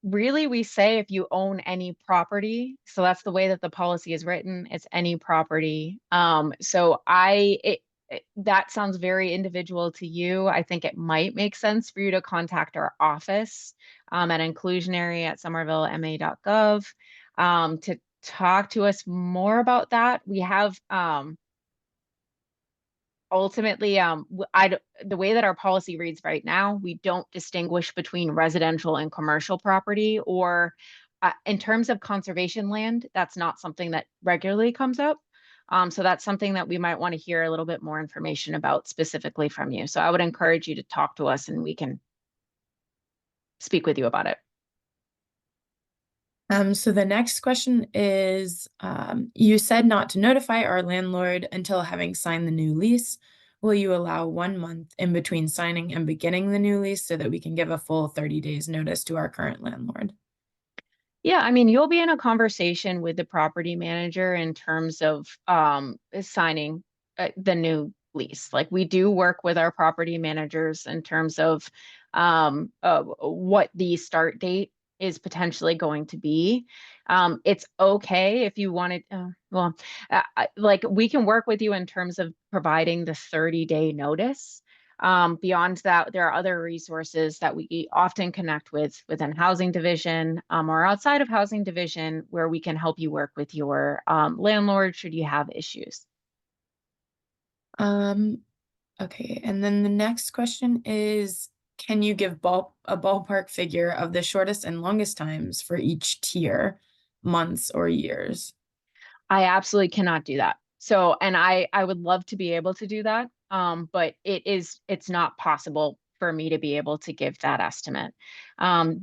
Speaker 1: really we say if you own any property, so that's the way that the policy is written, it's any property. That sounds very individual to you. I think it might make sense for you to contact our office at inclusionary@somervillema.gov to talk to us more about that. We have ultimately, the way that our policy reads right now, we don't distinguish between residential and commercial property, or in terms of conservation land, that's not something that regularly comes up. So that's something that we might want to hear a little bit more information about specifically from you. So I would encourage you to talk to us and we can speak with you about it.
Speaker 2: So the next question is, you said not to notify our landlord until having signed the new lease. Will you allow 1 month in between signing and beginning the new lease so that we can give a full 30 days notice to our current landlord?
Speaker 1: Yeah, you'll be in a conversation with the property manager in terms of signing the new lease. Like we do work with our property managers in terms of what the start date is potentially going to be. It's okay if you wanted, like we can work with you in terms of providing the 30-day notice. Beyond that, there are other resources that we often connect with within housing division or outside of housing division where we can help you work with your landlord should you have issues.
Speaker 2: Okay, and then the next question is, can you give a ballpark figure of the shortest and longest times for each tier, months or years?
Speaker 1: I absolutely cannot do that. So, and I would love to be able to do that, but it's not possible for me to be able to give that estimate.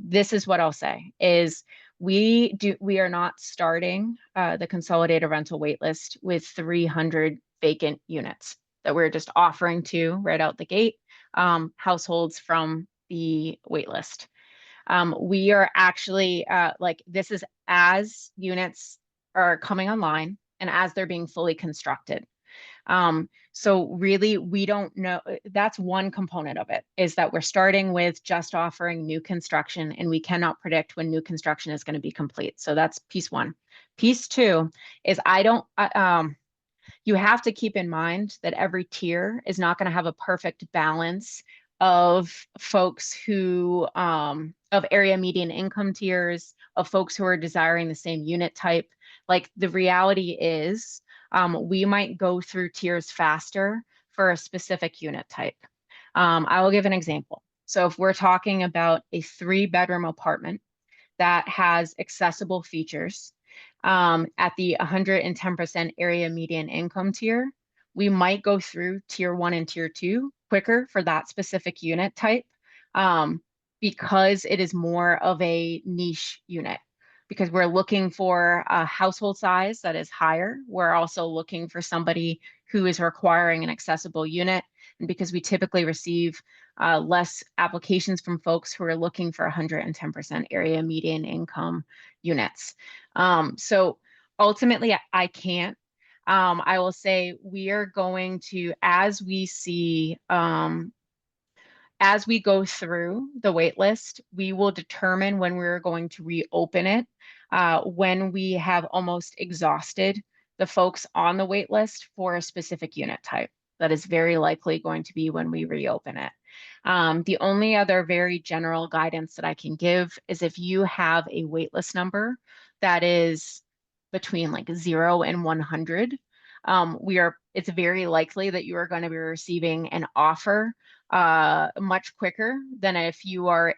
Speaker 1: This is what I'll say is we are not starting the consolidated rental waitlist with 300 vacant units that we're just offering to right out the gate, households from the waitlist. We are actually like this is as units are coming online and as they're being fully constructed. So really, we don't know. That's one component of it is that we're starting with just offering new construction and we cannot predict when new construction is going to be complete. So that's piece one. Piece two is I don't, you have to keep in mind that every tier is not going to have a perfect balance of folks who of area median income tiers, of folks who are desiring the same unit type. Like the reality is we might go through tiers faster for a specific unit type. I will give an example. So if we're talking about a 3-bedroom apartment that has accessible features at the 110% area median income tier, we might go through tier 1 and tier 2 quicker for that specific unit type um, because it is more of a niche unit. Because we're looking for a household size that is higher. We're also looking for somebody who is requiring an accessible unit. And because we typically receive less applications from folks who are looking for 110% area median income units. So ultimately, I can't. I will say we are going to, as we go through the wait list, we will determine when we're going to reopen it, when we have almost exhausted the folks on the wait list for a specific unit type. That is very likely going to be when we reopen it. The only other very general guidance that I can give is if you have a waitlist number that is between like 0 and 100, it's very likely that you are going to be receiving an offer much quicker than if you are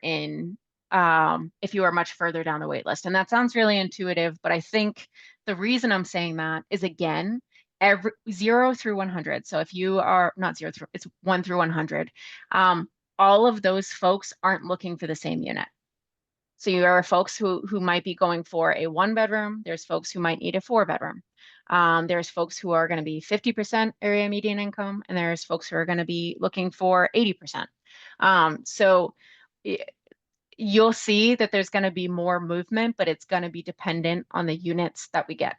Speaker 1: much further down the wait list. And that sounds really intuitive, but I think the reason I'm saying that is again, every 0 through 100. So if you are not 0 through, it's 1 through 100. All of those folks aren't looking for the same unit. So you are folks who might be going for a 1-bedroom. There's folks who might need a 4-bedroom. There's folks who are going to be 50% area median income, and there's folks who are going to be looking for 80%. So you'll see that there's going to be more movement, but it's going to be dependent on the units that we get.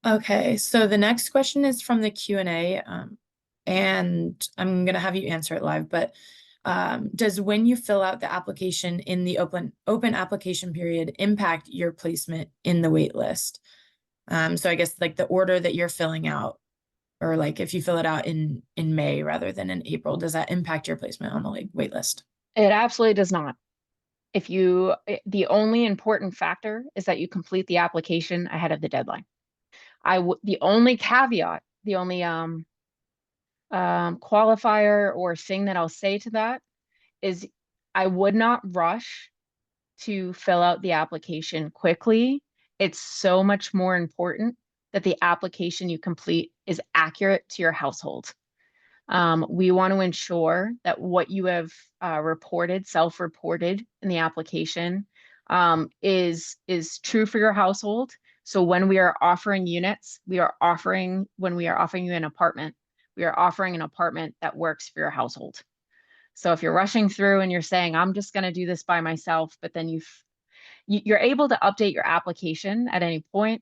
Speaker 2: Okay, so the next question is from the Q&A, and I'm gonna have you answer it live, but does when you fill out the application in the open application period impact your placement in the wait list? So I guess like the order that you're filling out, or like if you fill it out in May rather than in April, does that impact your placement on the wait list?
Speaker 1: It absolutely does not. The only important factor is that you complete the application ahead of the deadline. The only caveat, the only qualifier or thing that I'll say to that is I would not rush to fill out the application quickly. It's so much more important that the application you complete is accurate to your household. We want to ensure that what you have reported, self-reported in the application, is true for your household. So when we are offering units, when we are offering you an apartment, we are offering an apartment that works for your household. So if you're rushing through and you're saying, I'm just going to do this by myself, but then you're able to update your application at any point.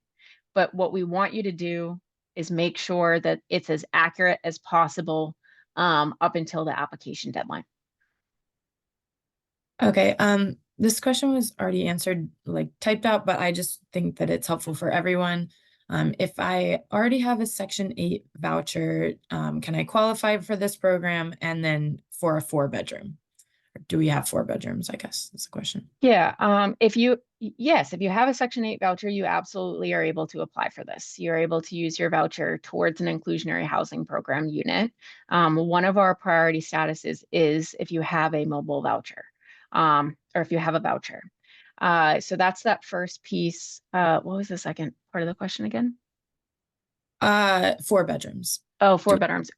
Speaker 1: But what we want you to do is make sure that it's as accurate as possible up until the application deadline.
Speaker 2: Okay, this question was already answered, like typed out, but I just think that it's helpful for everyone. If I already have a Section 8 voucher, can I qualify for this program and then for a 4-bedroom? Or do we have 4 bedrooms, I guess that's the question.
Speaker 1: Yeah, yes, if you have a Section 8 voucher, you absolutely are able to apply for this. You're able to use your voucher towards an inclusionary housing program unit. One of our priority statuses is if you have a mobile voucher, or if you have a voucher. So that's that first piece. What was the second part of the question again?
Speaker 2: 4 bedrooms.
Speaker 1: Oh,
Speaker 2: Do
Speaker 1: 4 bedrooms.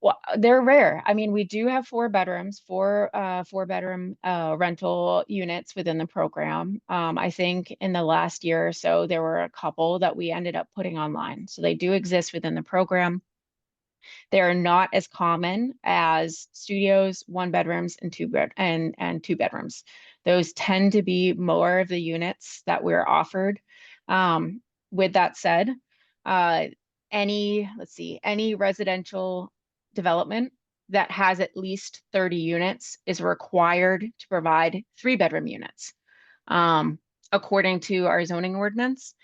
Speaker 1: Well, they're rare. I mean, we do have 4 bedrooms, 4 bedroom rental units within the program. I think in the last year or so, there were a couple that we ended up putting online. So they do exist within the program. They are not as common as studios, 1 bedrooms, and 2 bedrooms. Those tend to be more of the units that we're offered. With that said, uh, any residential development that has at least 30 units is required to provide 3 bedroom units, um, according to our zoning ordinance,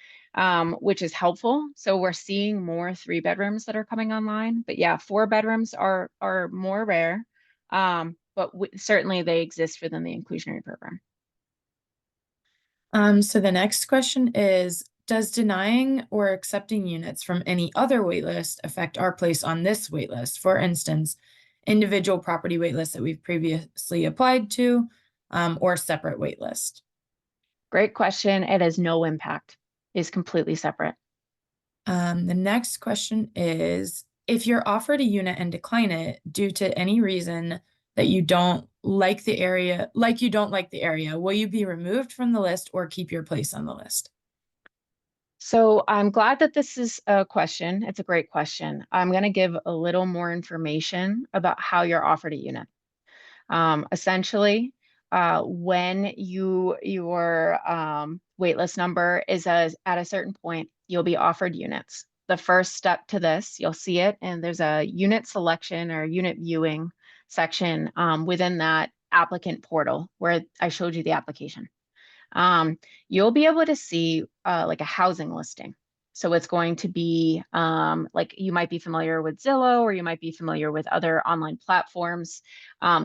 Speaker 1: which is helpful. So we're seeing more 3 bedrooms that are coming online. But yeah, 4 bedrooms are more rare, but certainly they exist within the inclusionary program.
Speaker 2: So the next question is, does denying or accepting units from any other waitlist affect our place on this waitlist? For instance, individual property waitlist that we've previously applied to, or separate waitlist.
Speaker 1: Great question. It has no impact. Is completely separate.
Speaker 2: The next question is, if you're offered a unit and decline it due to any reason that you don't like the area, will you be removed from the list or keep your place on the list?
Speaker 1: So I'm glad that this is a question. It's a great question. I'm going to give a little more information about how you're offered a unit. Essentially, when your waitlist number is at a certain point, you'll be offered units. The first step to this, you'll see it, and there's a unit selection or unit viewing section within that applicant portal where I showed you the application. um, you'll be able to see like a housing listing. So it's going to be like you might be familiar with Zillow or you might be familiar with other online platforms.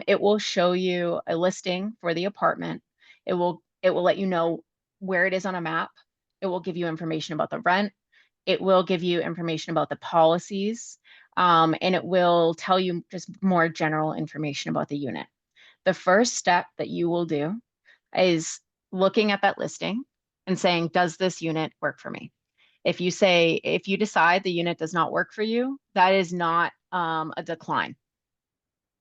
Speaker 1: It will show you a listing for the apartment. It will let you know where it is on a map. It will give you information about the rent. It will give you information about the policies. And it will tell you just more general information about the unit. The first step that you will do is looking at that listing and saying, does this unit work for me? If you decide the unit does not work for you, that is not a decline.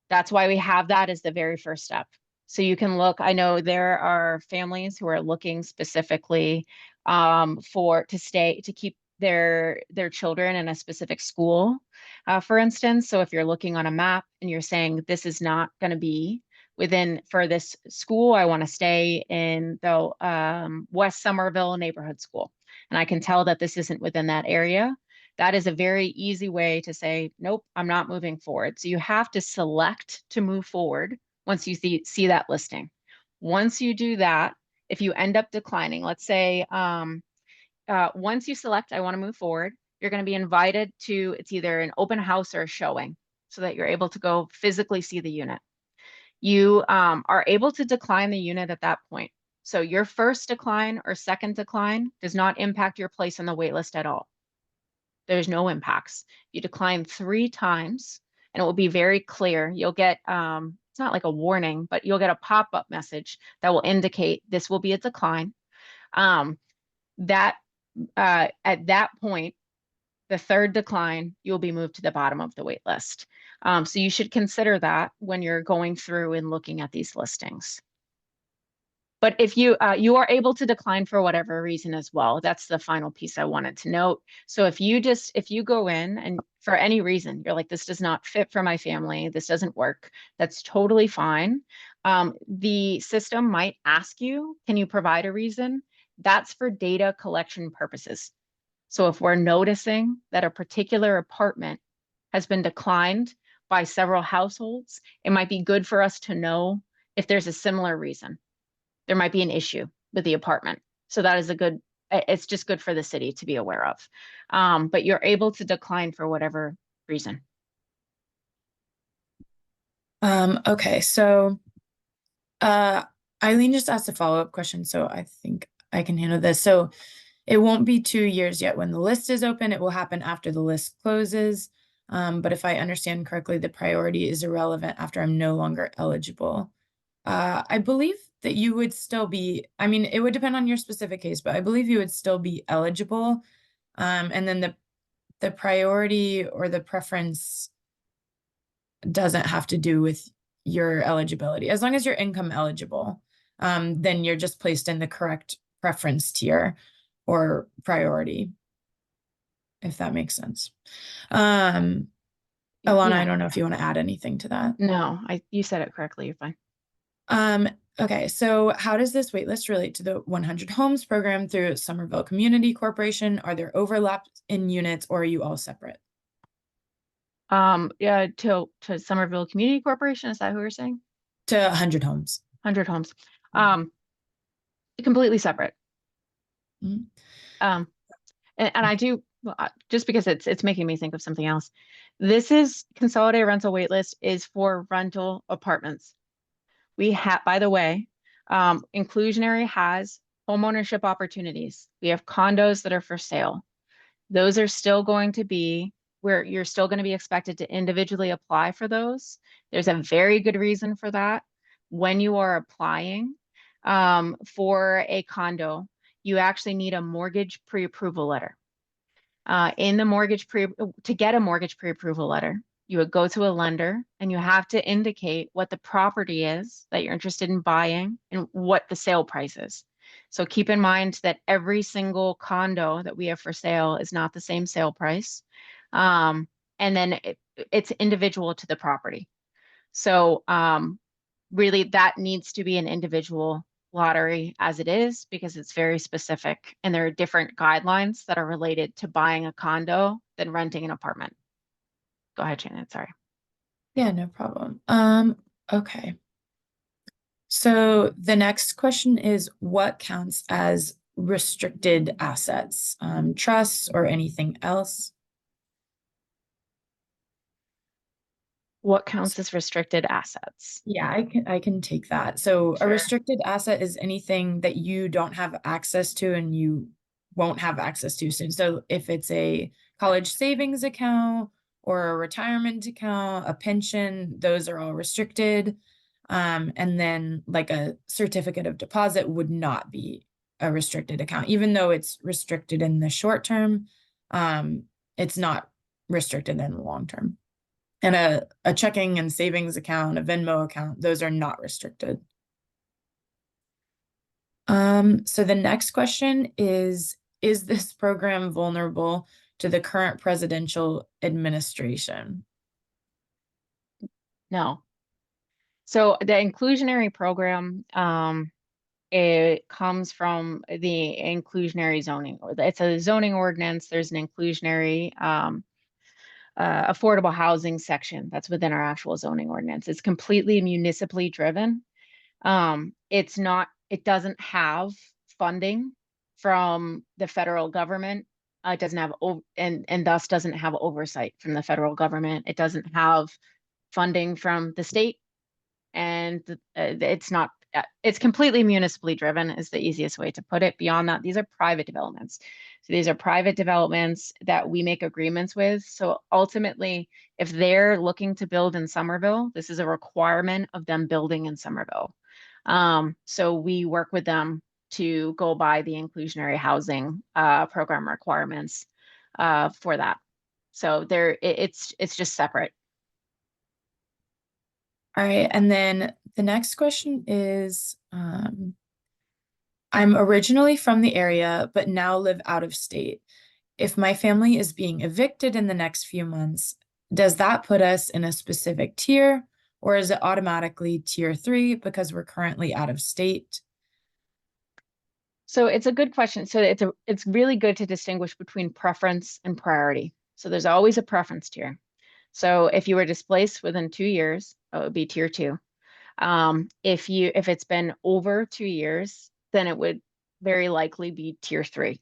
Speaker 1: That's why we have that as the very first step. So you can look, I know there are families who are looking specifically to keep their children in a specific school, for instance. So if you're looking on a map and you're saying this is not going to be within for this school, I want to stay in the West Somerville neighborhood school, and I can tell that this isn't within that area. That is a very easy way to say, nope, I'm not moving forward. So you have to select to move forward once you see that listing. Once you do that, if you end up declining, let's say once you select, I want to move forward, you're going to be invited to, it's either an open house or a showing so that you're able to go physically see the unit. You are able to decline the unit at that point. So your first decline or second decline does not impact your place on the wait list at all. There's no impacts. You decline 3 times and it will be very clear. You'll get, it's not like a warning, but you'll get a pop-up message that will indicate this will be a decline. Um, that At that point, the third decline, you'll be moved to the bottom of the wait list. So you should consider that when you're going through and looking at these listings. But if you are able to decline for whatever reason as well, that's the final piece I wanted to note. So if you go in and for any reason you're like, this does not fit for my family, this doesn't work, that's totally fine. The system might ask you, can you provide a reason? That's for data collection purposes. So if we're noticing that a particular apartment has been declined by several households, it might be good for us to know if there's a similar reason. There might be an issue with the apartment. So that is it's just good for the city to be aware of. But you're able to decline for whatever reason.
Speaker 2: Okay, so Eileen just asked a follow-up question, so I think I can handle this. So it won't be 2 years yet when the list is open. It will happen after the list closes. But if I understand correctly, the priority is irrelevant after I'm no longer eligible. I believe that you would still be, I mean, it would depend on your specific case, but I believe you would still be eligible. And then the priority or the preference doesn't have to do with your eligibility. As long as you're income eligible, then you're just placed in the correct preference tier or priority, if that makes sense. Alana,
Speaker 1: Yeah.
Speaker 2: I don't know if you want to add anything to that.
Speaker 1: No, you said it correctly. You're fine.
Speaker 2: Okay, so how does this waitlist relate to the 100 Homes program through Somerville Community Corporation? Are there overlaps in units or are you all separate?
Speaker 1: Yeah, to Somerville Community Corporation, is that who you're saying?
Speaker 2: To 100 Homes.
Speaker 1: 100 Homes. Completely separate.
Speaker 2: Mhm.
Speaker 1: And I do, well, just because it's making me think of something else. This is Consolidated Rental Waitlist is for rental apartments. We have, by the way, inclusionary has homeownership opportunities. We have condos that are for sale. Those are still going to be where you're still going to be expected to individually apply for those. There's a very good reason for that. When you are applying for a condo, you actually need a mortgage pre-approval letter. In the to get a mortgage pre-approval letter, you would go to a lender and you have to indicate what the property is that you're interested in buying and what the sale price is. So keep in mind that every single condo that we have for sale is not the same sale price. And then it's individual to the property. So really that needs to be an individual lottery as it is because it's very specific and there are different guidelines that are related to buying a condo than renting an apartment. Go ahead, Shannon, sorry.
Speaker 2: Yeah, no problem. Okay. So the next question is what counts as restricted assets, trusts or anything else?
Speaker 1: What counts as restricted assets?
Speaker 2: Yeah, I can take that. So a
Speaker 1: Sure.
Speaker 2: restricted asset is anything that you don't have access to and you won't have access to soon. So if it's a college savings account or a retirement account, a pension, those are all restricted. And then like a certificate of deposit would not be a restricted account, even though it's restricted in the short term. It's not restricted in the long term. And a checking and savings account, a Venmo account, those are not restricted. So the next question is this program vulnerable to the current presidential administration?
Speaker 1: No. So the inclusionary program, it comes from the inclusionary zoning. It's a zoning ordinance. There's an inclusionary affordable housing section that's within our actual zoning ordinance. It's completely municipally driven. It doesn't have funding from the federal government. It doesn't have, and thus doesn't have oversight from the federal government. It doesn't have funding from the state, and it's completely municipally driven is the easiest way to put it. Beyond that, these are private developments. So these are private developments that we make agreements with. So ultimately, if they're looking to build in Somerville, this is a requirement of them building in Somerville. So we work with them to go by the inclusionary housing program requirements for that. So it's just separate.
Speaker 2: All right, and then the next question is, I'm originally from the area, but now live out of state. If my family is being evicted in the next few months, does that put us in a specific tier, or is it automatically tier 3 because we're currently out of state?
Speaker 1: So it's a good question. So it's really good to distinguish between preference and priority. So there's always a preference tier. So if you were displaced within 2 years, it would be tier 2. If it's been over 2 years, then it would very likely be tier three.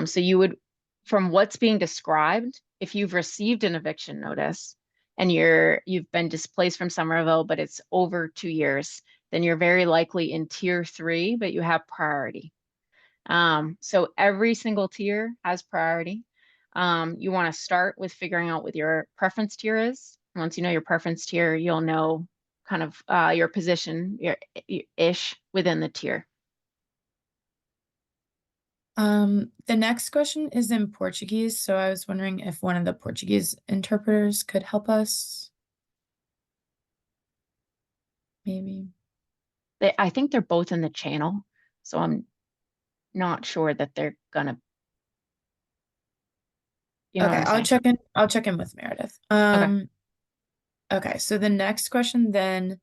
Speaker 1: So you would, from what's being described, if you've received an eviction notice and you've been displaced from Somerville, but it's over 2 years, then you're very likely in tier three, but you have priority. So every single tier has priority. You want to start with figuring out what your preference tier is. Once you know your preference tier, you'll know kind of your position, your ish within the tier.
Speaker 2: The next question is in Portuguese, so I was wondering if one of the Portuguese interpreters could help us. Maybe.
Speaker 1: I think they're both in the channel, so I'm not sure that they're gonna, you know what
Speaker 2: Okay,
Speaker 1: I'm saying?
Speaker 2: I'll check in with Meredith.
Speaker 1: Okay.
Speaker 2: Okay, so the next question then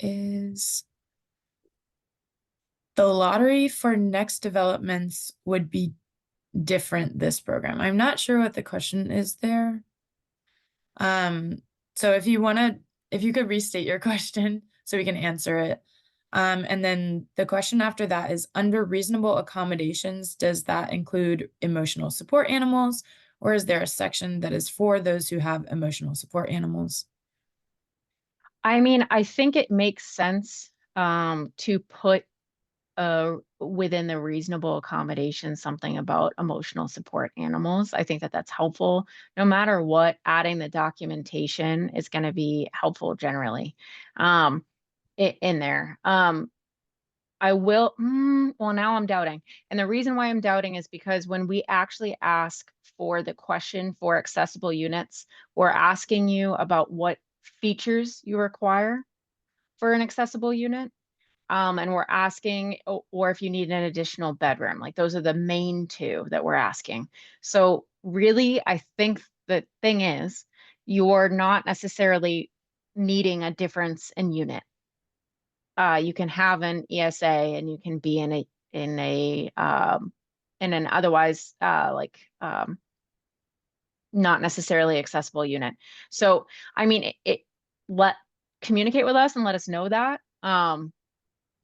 Speaker 2: is the lottery for next developments would be different this program. I'm not sure what the question is there. So if you could restate your question so we can answer it. And then the question after that is, under reasonable accommodations, does that include emotional support animals, or is there a section that is for those who have emotional support animals?
Speaker 1: I mean, I think it makes sense to put within the reasonable accommodation something about emotional support animals. I think that that's helpful. No matter what, adding the documentation is going to be helpful generally in there. I will, well, now I'm doubting. And the reason why I'm doubting is because when we actually ask for the question for accessible units, we're asking you about what features you require for an accessible unit. And we're asking, or if you need an additional bedroom, like those are the main two that we're asking. So really, I think the thing is, you're not necessarily needing a difference in unit. You can have an ESA and you can be in an otherwise not necessarily accessible unit. So I mean, let communicate with us and let us know that.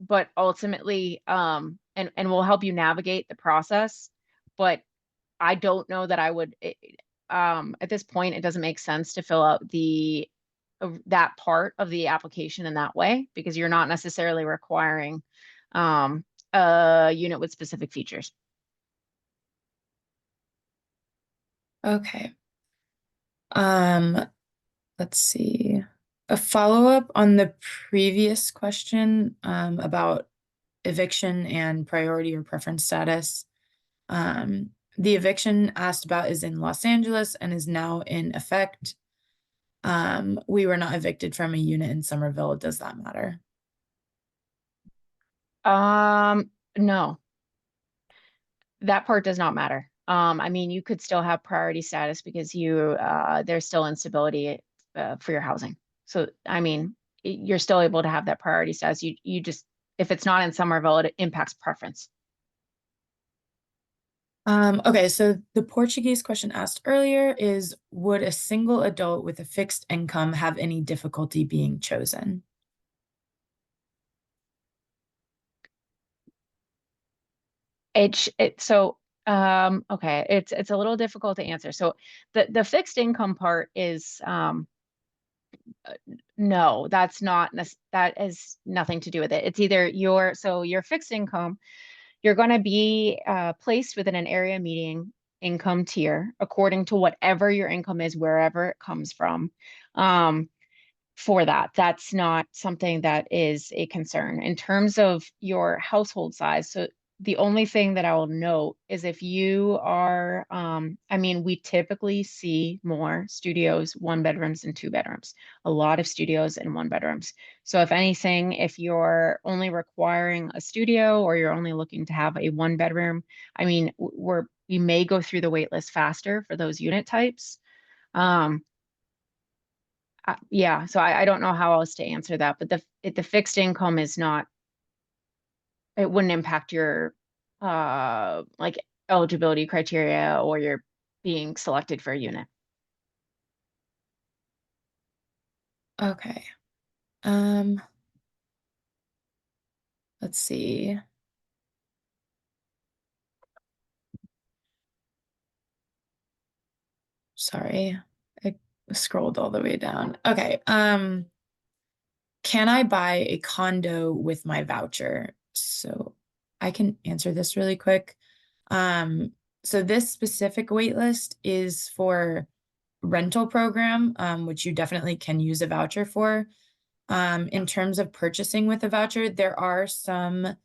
Speaker 1: But ultimately, and we'll help you navigate the process. But I don't know that I would, at this point, it doesn't make sense to fill out that part of the application in that way because you're not necessarily requiring a unit with specific features.
Speaker 2: Okay. Um, let's see. A follow-up on the previous question about eviction and priority or preference status. The eviction asked about is in Los Angeles and is now in effect. We were not evicted from a unit in Somerville. Does that matter?
Speaker 1: No, that part does not matter. I mean, you could still have priority status because there's still instability for your housing. So, I mean, you're still able to have that priority status. You just, if it's not in Somerville, it impacts preference.
Speaker 2: Okay, so the Portuguese question asked earlier is, would a single adult with a fixed income have any difficulty being chosen?
Speaker 1: Okay, it's a little difficult to answer. So the fixed income part is no, that has nothing to do with it. It's either your fixed income, you're going to be placed within an area median income tier according to whatever your income is, wherever it comes from. For that. That's not something that is a concern. In terms of your household size, so the only thing that I will note is if you are, I mean, we typically see more studios, one bedrooms and two bedrooms, a lot of studios and one bedrooms. So if anything, if you're only requiring a studio or you're only looking to have a one bedroom, I mean, we may go through the wait list faster for those unit types. Um, yeah, so I don't know how else to answer that, but the fixed income is not, it wouldn't impact your like eligibility criteria or your being selected for a unit.
Speaker 2: Okay. Um, let's see. Sorry, I scrolled all the way down. Okay. Can I buy a condo with my voucher? So I can answer this really quick. Um, so this specific waitlist is for rental program, which you definitely can use a voucher for. In terms of purchasing with a voucher, there are some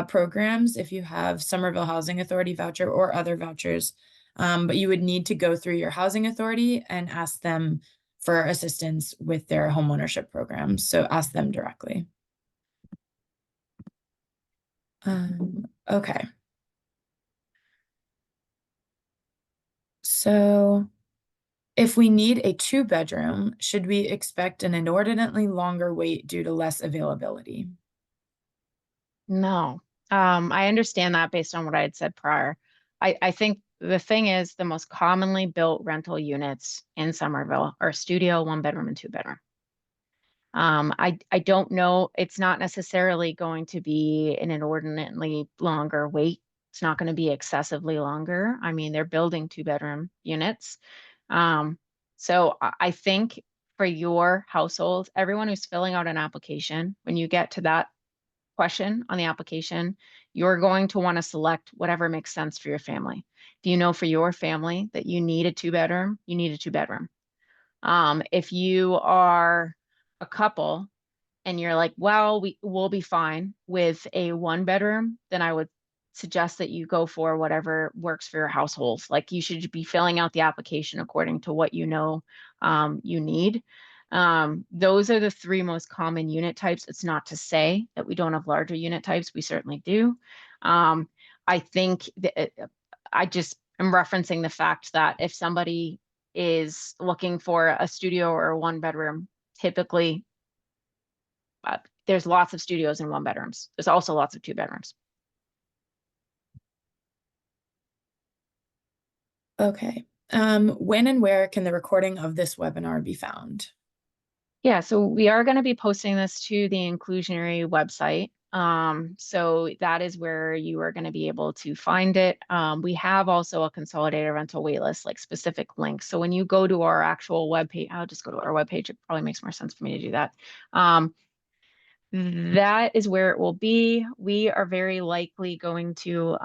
Speaker 2: programs if you have Somerville Housing Authority voucher or other vouchers, but you would need to go through your housing authority and ask them for assistance with their homeownership programs. So ask them directly. Okay. So if we need a two-bedroom, should we expect an inordinately longer wait due to less availability?
Speaker 1: No. I understand that based on what I had said prior. I think the thing is the most commonly built rental units in Somerville are studio, one bedroom and two bedroom. I don't know. It's not necessarily going to be an inordinately longer wait. It's not going to be excessively longer. I mean, they're building two bedroom units. Um, so I think for your household, everyone who's filling out an application, when you get to that question on the application, you're going to want to select whatever makes sense for your family. Do you know for your family that you need a two bedroom? You need a two bedroom. If you are a couple and you're like, well, will be fine with a one bedroom, then I would suggest that you go for whatever works for your household. Like you should be filling out the application according to what you know you need. Those are the three most common unit types. It's not to say that we don't have larger unit types. We certainly do. Um, I think that I just am referencing the fact that if somebody is looking for a studio or a one bedroom, typically there's lots of studios and one bedrooms. There's also lots of two bedrooms.
Speaker 2: Okay. When and where can the recording of this webinar be found?
Speaker 1: Yeah, so we are going to be posting this to the inclusionary website. So that is where you are going to be able to find it. We have also a consolidated rental waitlist, like specific links. So when you go to our actual webpage, I'll just go to our webpage. It probably makes more sense for me to do that. That is where it will be. We are very likely going to,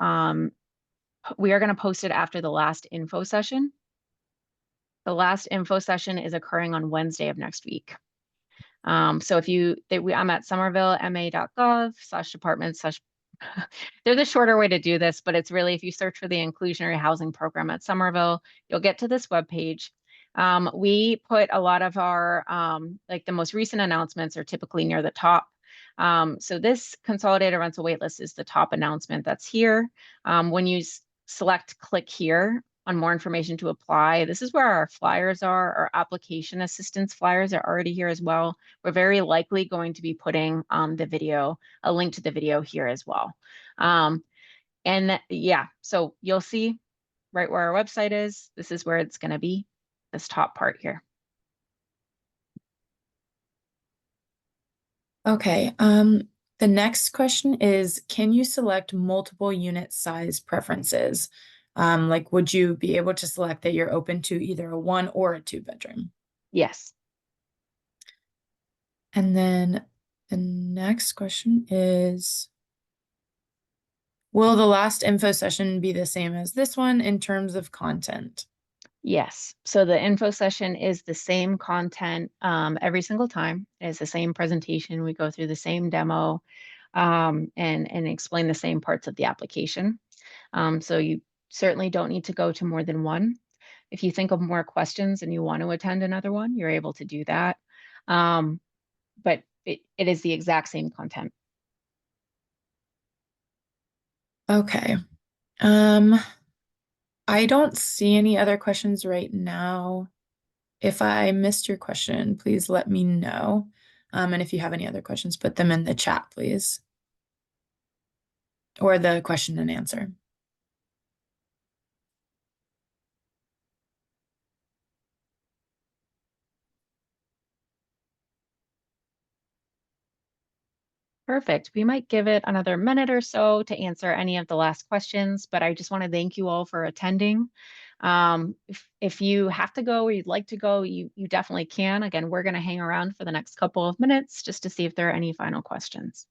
Speaker 1: we are going to post it after the last info session. The last info session is occurring on Wednesday of next week. So if you, I'm at somervillema.gov/department/ they're the shorter way to do this, but it's really, if you search for the inclusionary housing program at Somerville, you'll get to this webpage. We put a lot of our, like the most recent announcements are typically near the top. So this consolidated rental waitlist is the top announcement that's here. When you select click here on more information to apply, this is where our flyers are. Our application assistance flyers are already here as well. We're very likely going to be putting the video, a link to the video here as well. Yeah, so you'll see right where our website is. This is where it's going to be, this top part here.
Speaker 2: Okay. The next question is, can you select multiple unit size preferences? Like, would you be able to select that you're open to either a one or a two bedroom?
Speaker 1: Yes.
Speaker 2: And then the next question is, will the last info session be the same as this one in terms of content?
Speaker 1: Yes. So the info session is the same content every single time. It's the same presentation. We go through the same demo and explain the same parts of the application. So you certainly don't need to go to more than one. If you think of more questions and you want to attend another one, you're able to do that. But it is the exact same content.
Speaker 2: Okay. I don't see any other questions right now. If I missed your question, please let me know. And if you have any other questions, put them in the chat, please. Or the question and answer.
Speaker 1: Perfect. We might give it another minute or so to answer any of the last questions, but I just want to thank you all for attending. If you have to go or you'd like to go, you definitely can. Again, we're going to hang around for the next couple of minutes just to see if there are any final questions.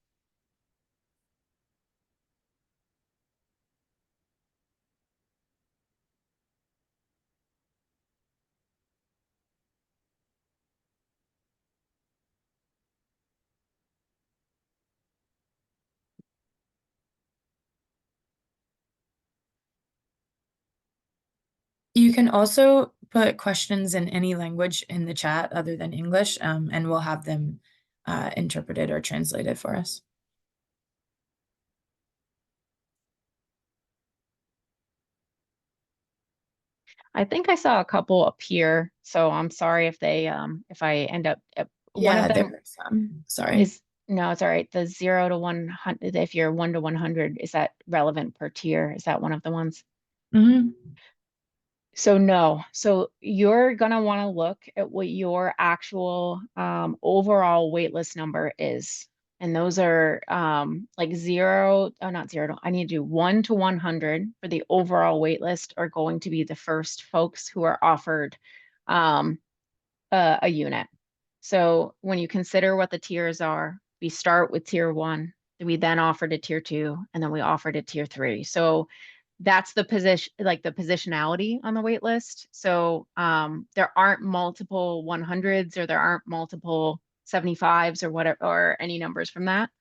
Speaker 2: You can also put questions in any language in the chat other than English, and we'll have them interpreted or translated for us.
Speaker 1: I think I saw a couple appear, so I'm sorry if I end up one of
Speaker 2: Yeah, there
Speaker 1: them
Speaker 2: are some. Sorry.
Speaker 1: is no, it's all right. The 0 to 100, if you're 1 to 100, is that relevant per tier? Is that one of the ones?
Speaker 2: Mhm.
Speaker 1: So no. So you're gonna want to look at what your actual overall waitlist number is. And those are like zero, oh not zero, I need to do 1 to 100 for the overall waitlist are going to be the first folks who are offered um, a unit. So when you consider what the tiers are, we start with tier one, we then offer to tier two, and then we offer to tier three. So that's the position, like the positionality on the wait list. So there aren't multiple 100s or there aren't multiple 75s or whatever, or any numbers from that.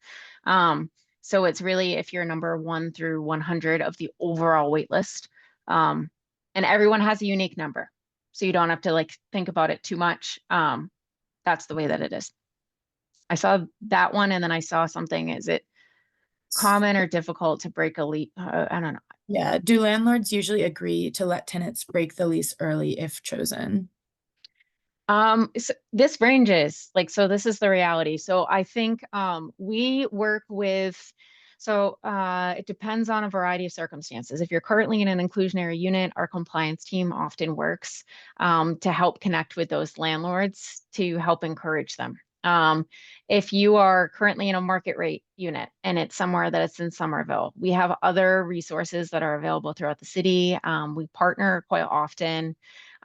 Speaker 1: Um, so it's really if you're number 1 through 100 of the overall wait list. And everyone has a unique number. So you don't have to like think about it too much. That's the way that it is. I saw that one and then I saw something. Is it common or difficult to break a lease? I don't know.
Speaker 2: Yeah. Do landlords usually agree to let tenants break the lease early if chosen?
Speaker 1: This ranges like, so this is the reality. So I think we work with, it depends on a variety of circumstances. If you're currently in an inclusionary unit, our compliance team often works to help connect with those landlords to help encourage them. If you are currently in a market rate unit and it's somewhere that it's in Somerville, we have other resources that are available throughout the city. We partner quite often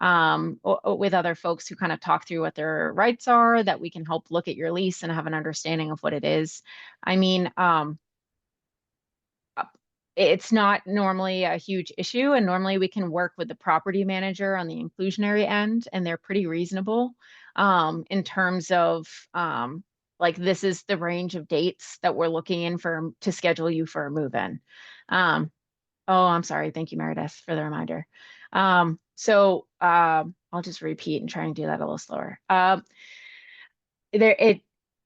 Speaker 1: with other folks who kind of talk through what their rights are, that we can help look at your lease and have an understanding of what it is. I mean, it's not normally a huge issue, and normally we can work with the property manager on the inclusionary end, and they're pretty reasonable in terms of like this is the range of dates that we're looking in for to schedule you for a move-in. Oh, I'm sorry. Thank you, Meredith, for the reminder. I'll just repeat and try and do that a little slower. There,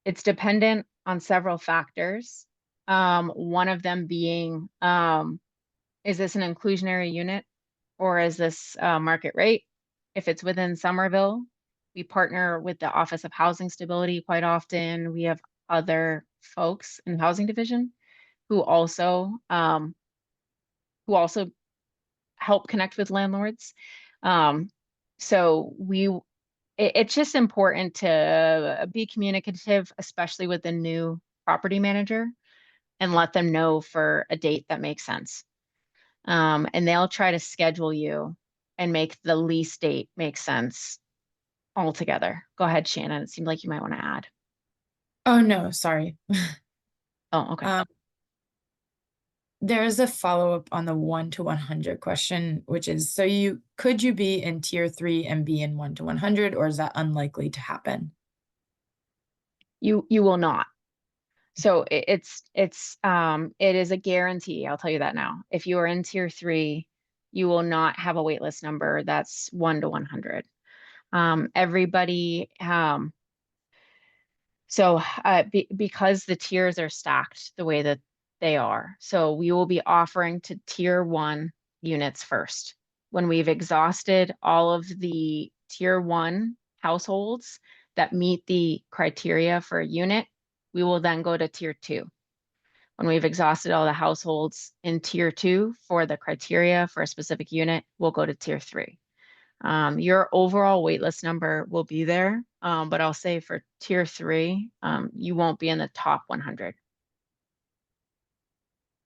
Speaker 1: it's dependent on several factors. One of them being, is this an inclusionary unit or is this market rate? If it's within Somerville, we partner with the Office of Housing Stability quite often. We have other folks in Housing Division who also um, who also help connect with landlords. Um, so it's just important to be communicative, especially with the new property manager, and let them know for a date that makes sense. And they'll try to schedule you and make the lease date make sense altogether. Go ahead, Shannon. It seemed like you might want to add.
Speaker 2: Oh, no, sorry.
Speaker 1: Oh, okay.
Speaker 2: Um, there is a follow-up on the 1 to 100 question, which is, so could you be in tier 3 and be in 1 to 100, or is that unlikely to happen?
Speaker 1: You will not. So it is a guarantee. I'll tell you that now. If you are in tier three, you will not have a waitlist number that's 1 to 100. Everybody, because the tiers are stacked the way that they are, so we will be offering to tier one units first. When we've exhausted all of the tier one households that meet the criteria for a unit, we will then go to tier two. When we've exhausted all the households in tier two for the criteria for a specific unit, we'll go to tier three. Your overall waitlist number will be there, but I'll say for tier three, you won't be in the top 100.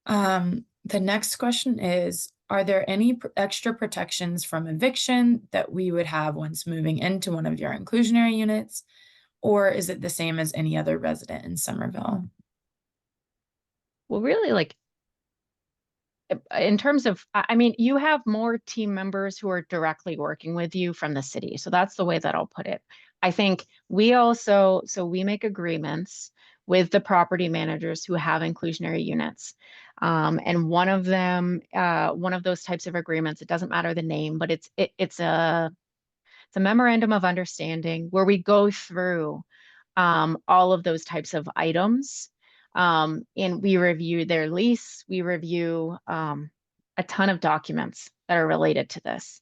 Speaker 2: The next question is, are there any extra protections from eviction that we would have once moving into one of your inclusionary units? Or is it the same as any other resident in Somerville?
Speaker 1: Well, really, like in terms of, I mean, you have more team members who are directly working with you from the city. So that's the way that I'll put it. I think we also, so we make agreements with the property managers who have inclusionary units. And one of them, one of those types of agreements, it doesn't matter the name, but it's a memorandum of understanding where we go through all of those types of items. And we review their lease, we review a ton of documents that are related to this.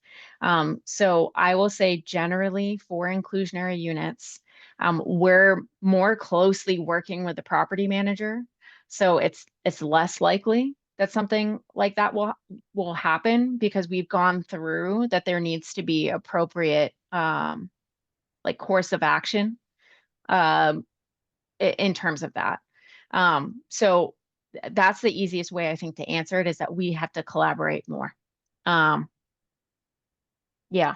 Speaker 1: So I will say generally for inclusionary units, we're more closely working with the property manager. So it's less likely that something like that will happen because we've gone through that there needs to be appropriate like course of action um, in terms of that. So that's the easiest way I think to answer it is that we have to collaborate more. Um, yeah,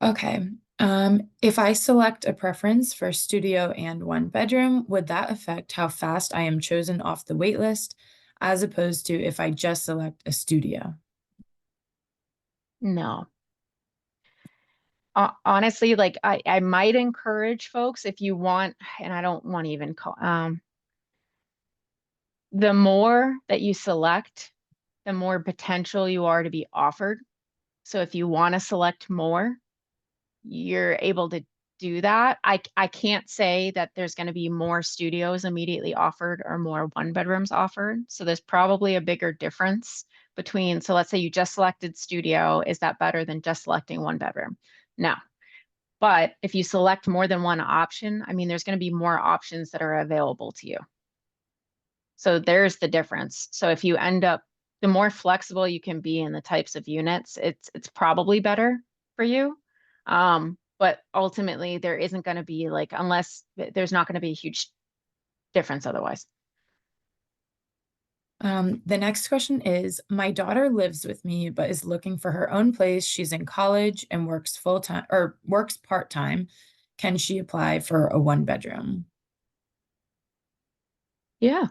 Speaker 2: Okay. If I select a preference for studio and one bedroom, would that affect how fast I am chosen off the wait list, as opposed to if I just select a studio?
Speaker 1: no. Honestly, like I might encourage folks if you want, and I don't want to even call, the more that you select, the more potential you are to be offered. So if you want to select more, you're able to do that. I can't say that there's going to be more studios immediately offered or more one bedrooms offered. So there's probably a bigger difference between, so let's say you just selected studio, is that better than just selecting one bedroom? No. But if you select more than one option, I mean, there's going to be more options that are available to you. So there's the difference. So if you end up, the more flexible you can be in the types of units, it's probably better for you. But ultimately there isn't going to be like, unless there's not going to be a huge difference otherwise.
Speaker 2: The next question is, my daughter lives with me, but is looking for her own place. She's in college and works full time or works part time. Can she apply for a one bedroom?
Speaker 1: Yeah.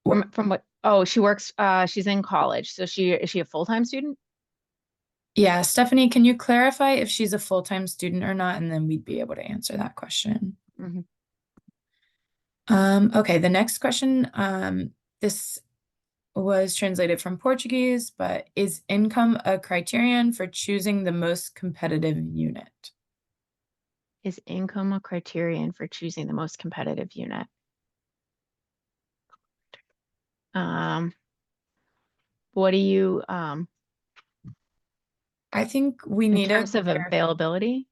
Speaker 2: Wh-
Speaker 1: From what, oh, she works, she's in college. So is she a full-time student?
Speaker 2: Yeah, Stephanie, can you clarify if she's a full-time student or not? And then we'd be able to answer that question.
Speaker 1: Mhm.
Speaker 2: Okay, the next question, this was translated from Portuguese, but is income a criterion for choosing the most competitive unit?
Speaker 1: Is income a criterion for choosing the most competitive unit? Um, what do you,
Speaker 2: I think we
Speaker 1: in
Speaker 2: need a
Speaker 1: terms of availability?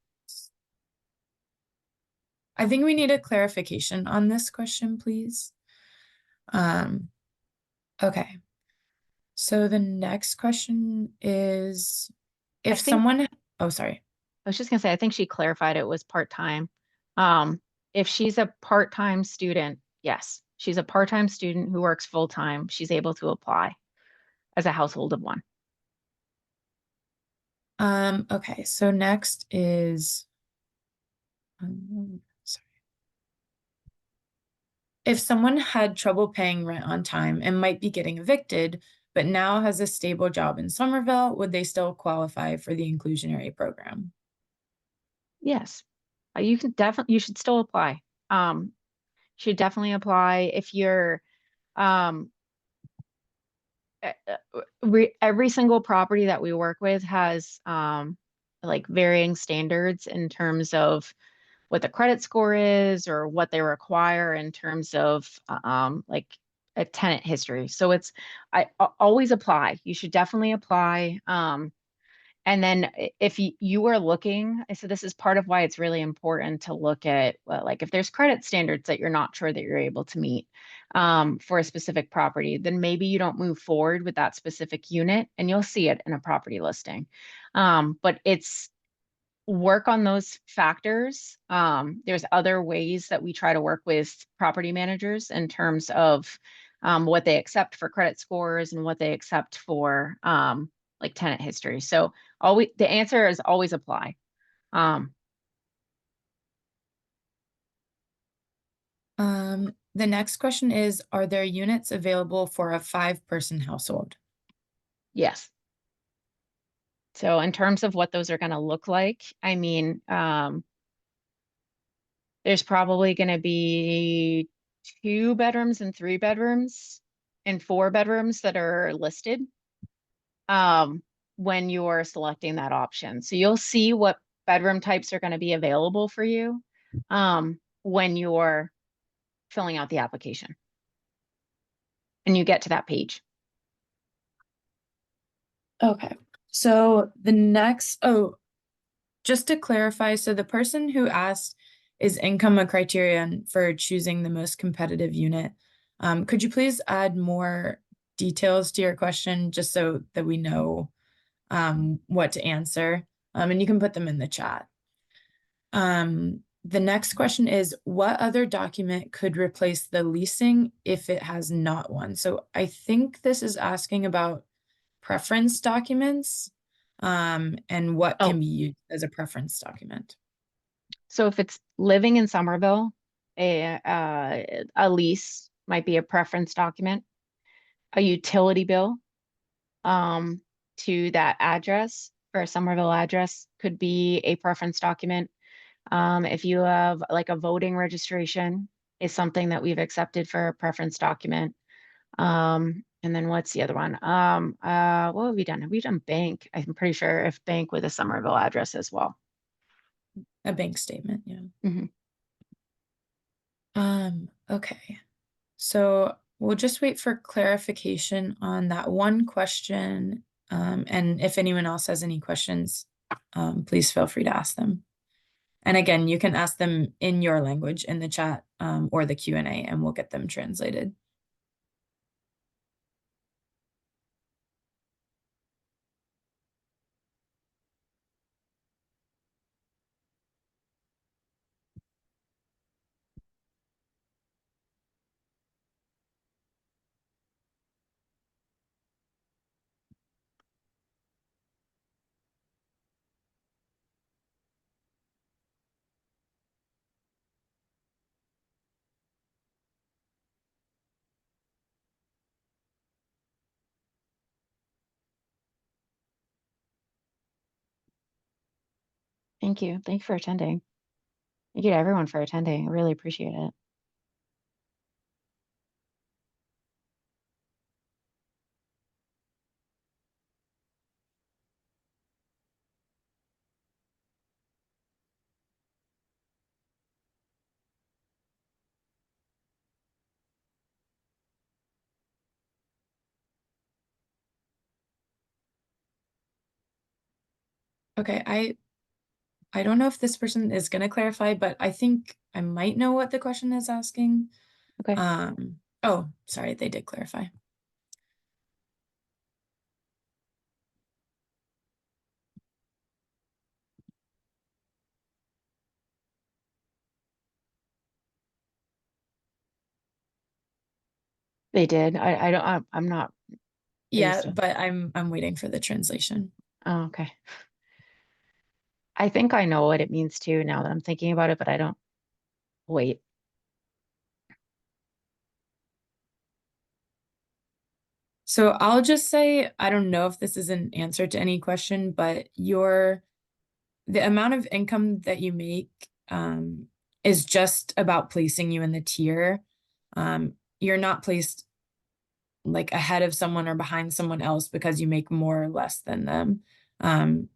Speaker 2: I think we need a clarification on this question, please. Um, okay. So the next question is
Speaker 1: I
Speaker 2: if
Speaker 1: think
Speaker 2: someone, oh, sorry.
Speaker 1: I was just gonna say, I think she clarified it was part-time. If she's a part-time student, yes, she's a part-time student who works full-time. She's able to apply as a household of one.
Speaker 2: Okay, so next is sorry. If someone had trouble paying rent on time and might be getting evicted, but now has a stable job in Somerville, would they still qualify for the inclusionary program?
Speaker 1: Yes, you can definitely, you should still apply. Um, should definitely apply if you're, um, every single property that we work with has, like varying standards in terms of what the credit score is or what they require in terms of like a tenant history. So always apply. You should definitely apply. And then if you are looking, so this is part of why it's really important to look at like if there's credit standards that you're not sure that you're able to meet for a specific property, then maybe you don't move forward with that specific unit and you'll see it in a property listing. But work on those factors. There's other ways that we try to work with property managers in terms of what they accept for credit scores and what they accept for like tenant history. So always the answer is always apply. Um,
Speaker 2: The next question is, are there units available for a 5-person household?
Speaker 1: yes. So in terms of what those are going to look like, I mean, there's probably going to be 2 bedrooms and 3 bedrooms and 4 bedrooms that are listed um, when you're selecting that option. So you'll see what bedroom types are going to be available for you when you're filling out the application and you get to that page.
Speaker 2: Okay. So the next, oh, just to clarify, so the person who asked, is income a criterion for choosing the most competitive unit? Could you please add more details to your question just so that we know what to answer? And you can put them in the chat. The next question is, what other document could replace the leasing if it has not one? So I think this is asking about preference documents, and what
Speaker 1: Oh,
Speaker 2: can be used as a preference document.
Speaker 1: so if it's living in Somerville, a lease might be a preference document, a utility bill to that address or a Somerville address could be a preference document. If you have like a voting registration is something that we've accepted for a preference document. And then what's the other one? What have we done? Have we done bank? I'm pretty sure if bank with a Somerville address as well.
Speaker 2: A bank statement, yeah.
Speaker 1: Mhm.
Speaker 2: Okay. So we'll just wait for clarification on that one question. And if anyone else has any questions, please feel free to ask them. And again, you can ask them in your language in the chat, or the Q&A, and we'll get them translated.
Speaker 1: Thank you. Thank you for attending. Thank you to everyone for attending. I really appreciate it.
Speaker 2: Okay, I don't know if this person is going to clarify, but I think I might know what the question is asking.
Speaker 1: Okay.
Speaker 2: Oh, sorry, they did clarify.
Speaker 1: They did. I don't, I'm not
Speaker 2: Yeah,
Speaker 1: based on.
Speaker 2: but I'm waiting for the translation.
Speaker 1: Oh, okay. I think I know what it means too now that I'm thinking about it, but I don't wait.
Speaker 2: So I'll just say, I don't know if this is an answer to any question, but the amount of income that you make is just about placing you in the tier. You're not placed like ahead of someone or behind someone else because you make more or less than them. Um,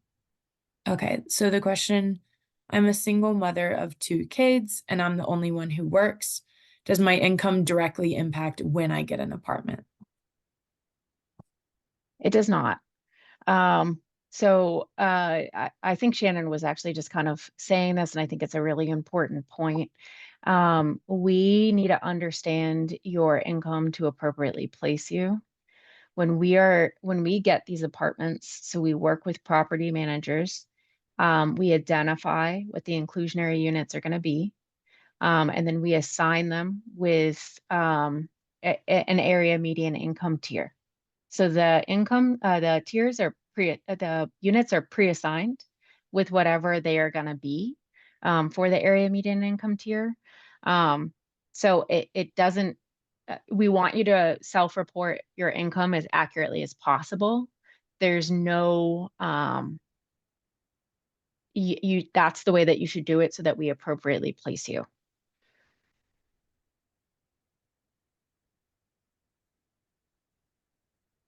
Speaker 2: okay, so the question, I'm a single mother of 2 kids and I'm the only one who works. Does my income directly impact when I get an apartment?
Speaker 1: It does not. I think Shannon was actually just kind of saying this, and I think it's a really important point. We need to understand your income to appropriately place you. When we get these apartments, so we work with property managers, We identify what the inclusionary units are going to be, and then we assign them with an area median income tier. So the tiers are the units are pre-assigned with whatever they are going to be for the area median income tier. So it doesn't, we want you to self-report your income as accurately as possible. There's no, that's the way that you should do it so that we appropriately place you.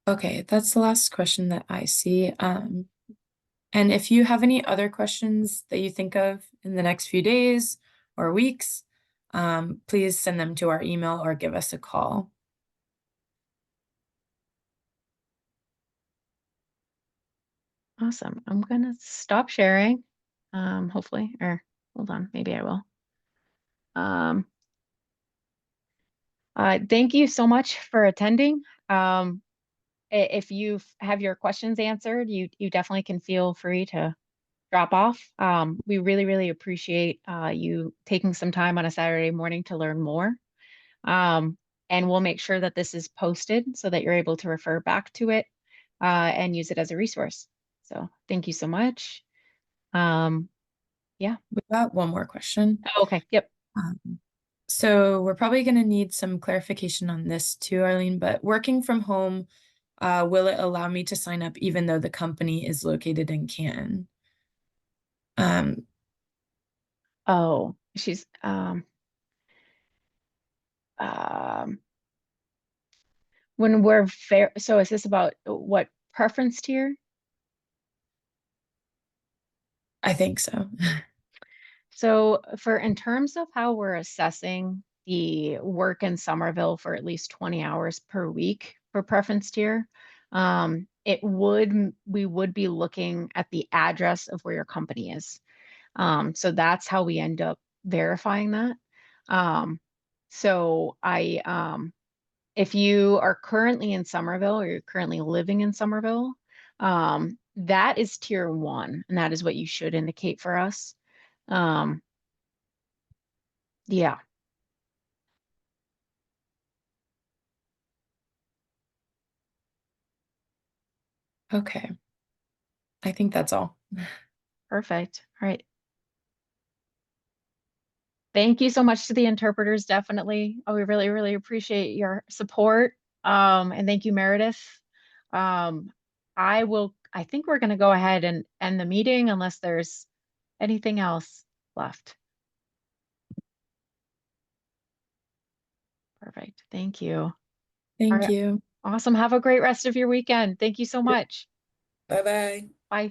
Speaker 2: Okay, that's the last question that I see. And if you have any other questions that you think of in the next few days or weeks, please send them to our email or give us a call.
Speaker 1: Awesome. I'm gonna stop sharing, hopefully, or hold on, maybe I will. Um, thank you so much for attending. If you have your questions answered, you definitely can feel free to drop off. We really, really appreciate you taking some time on a Saturday morning to learn more. Um, and we'll make sure that this is posted so that you're able to refer back to it and use it as a resource. So thank you so much. Yeah.
Speaker 2: We've got one more question.
Speaker 1: Oh, okay. Yep.
Speaker 2: So we're probably going to need some clarification on this too, Arlene, but working from home, will it allow me to sign up even though the company is located in Canton?
Speaker 1: Oh, she's um when we're fair. So is this about what preference tier?
Speaker 2: I think so.
Speaker 1: So for in terms of how we're assessing the work in Somerville for at least 20 hours per week for preference tier, we would be looking at the address of where your company is. So that's how we end up verifying that. Um, so if you are currently in Somerville or you're currently living in Somerville, that is tier one, and that is what you should indicate for us. Um, yeah,
Speaker 2: Okay. I think that's all.
Speaker 1: perfect. All right. Thank you so much to the interpreters, definitely. Oh, we really, really appreciate your support. And thank you, Meredith. Um, I think we're going to go ahead and end the meeting unless there's anything else left. Perfect. Thank you. All
Speaker 2: Thank
Speaker 1: right.
Speaker 2: you.
Speaker 1: Awesome. Have a great rest of your weekend. Thank you so much.
Speaker 2: Bye-bye.
Speaker 1: Bye.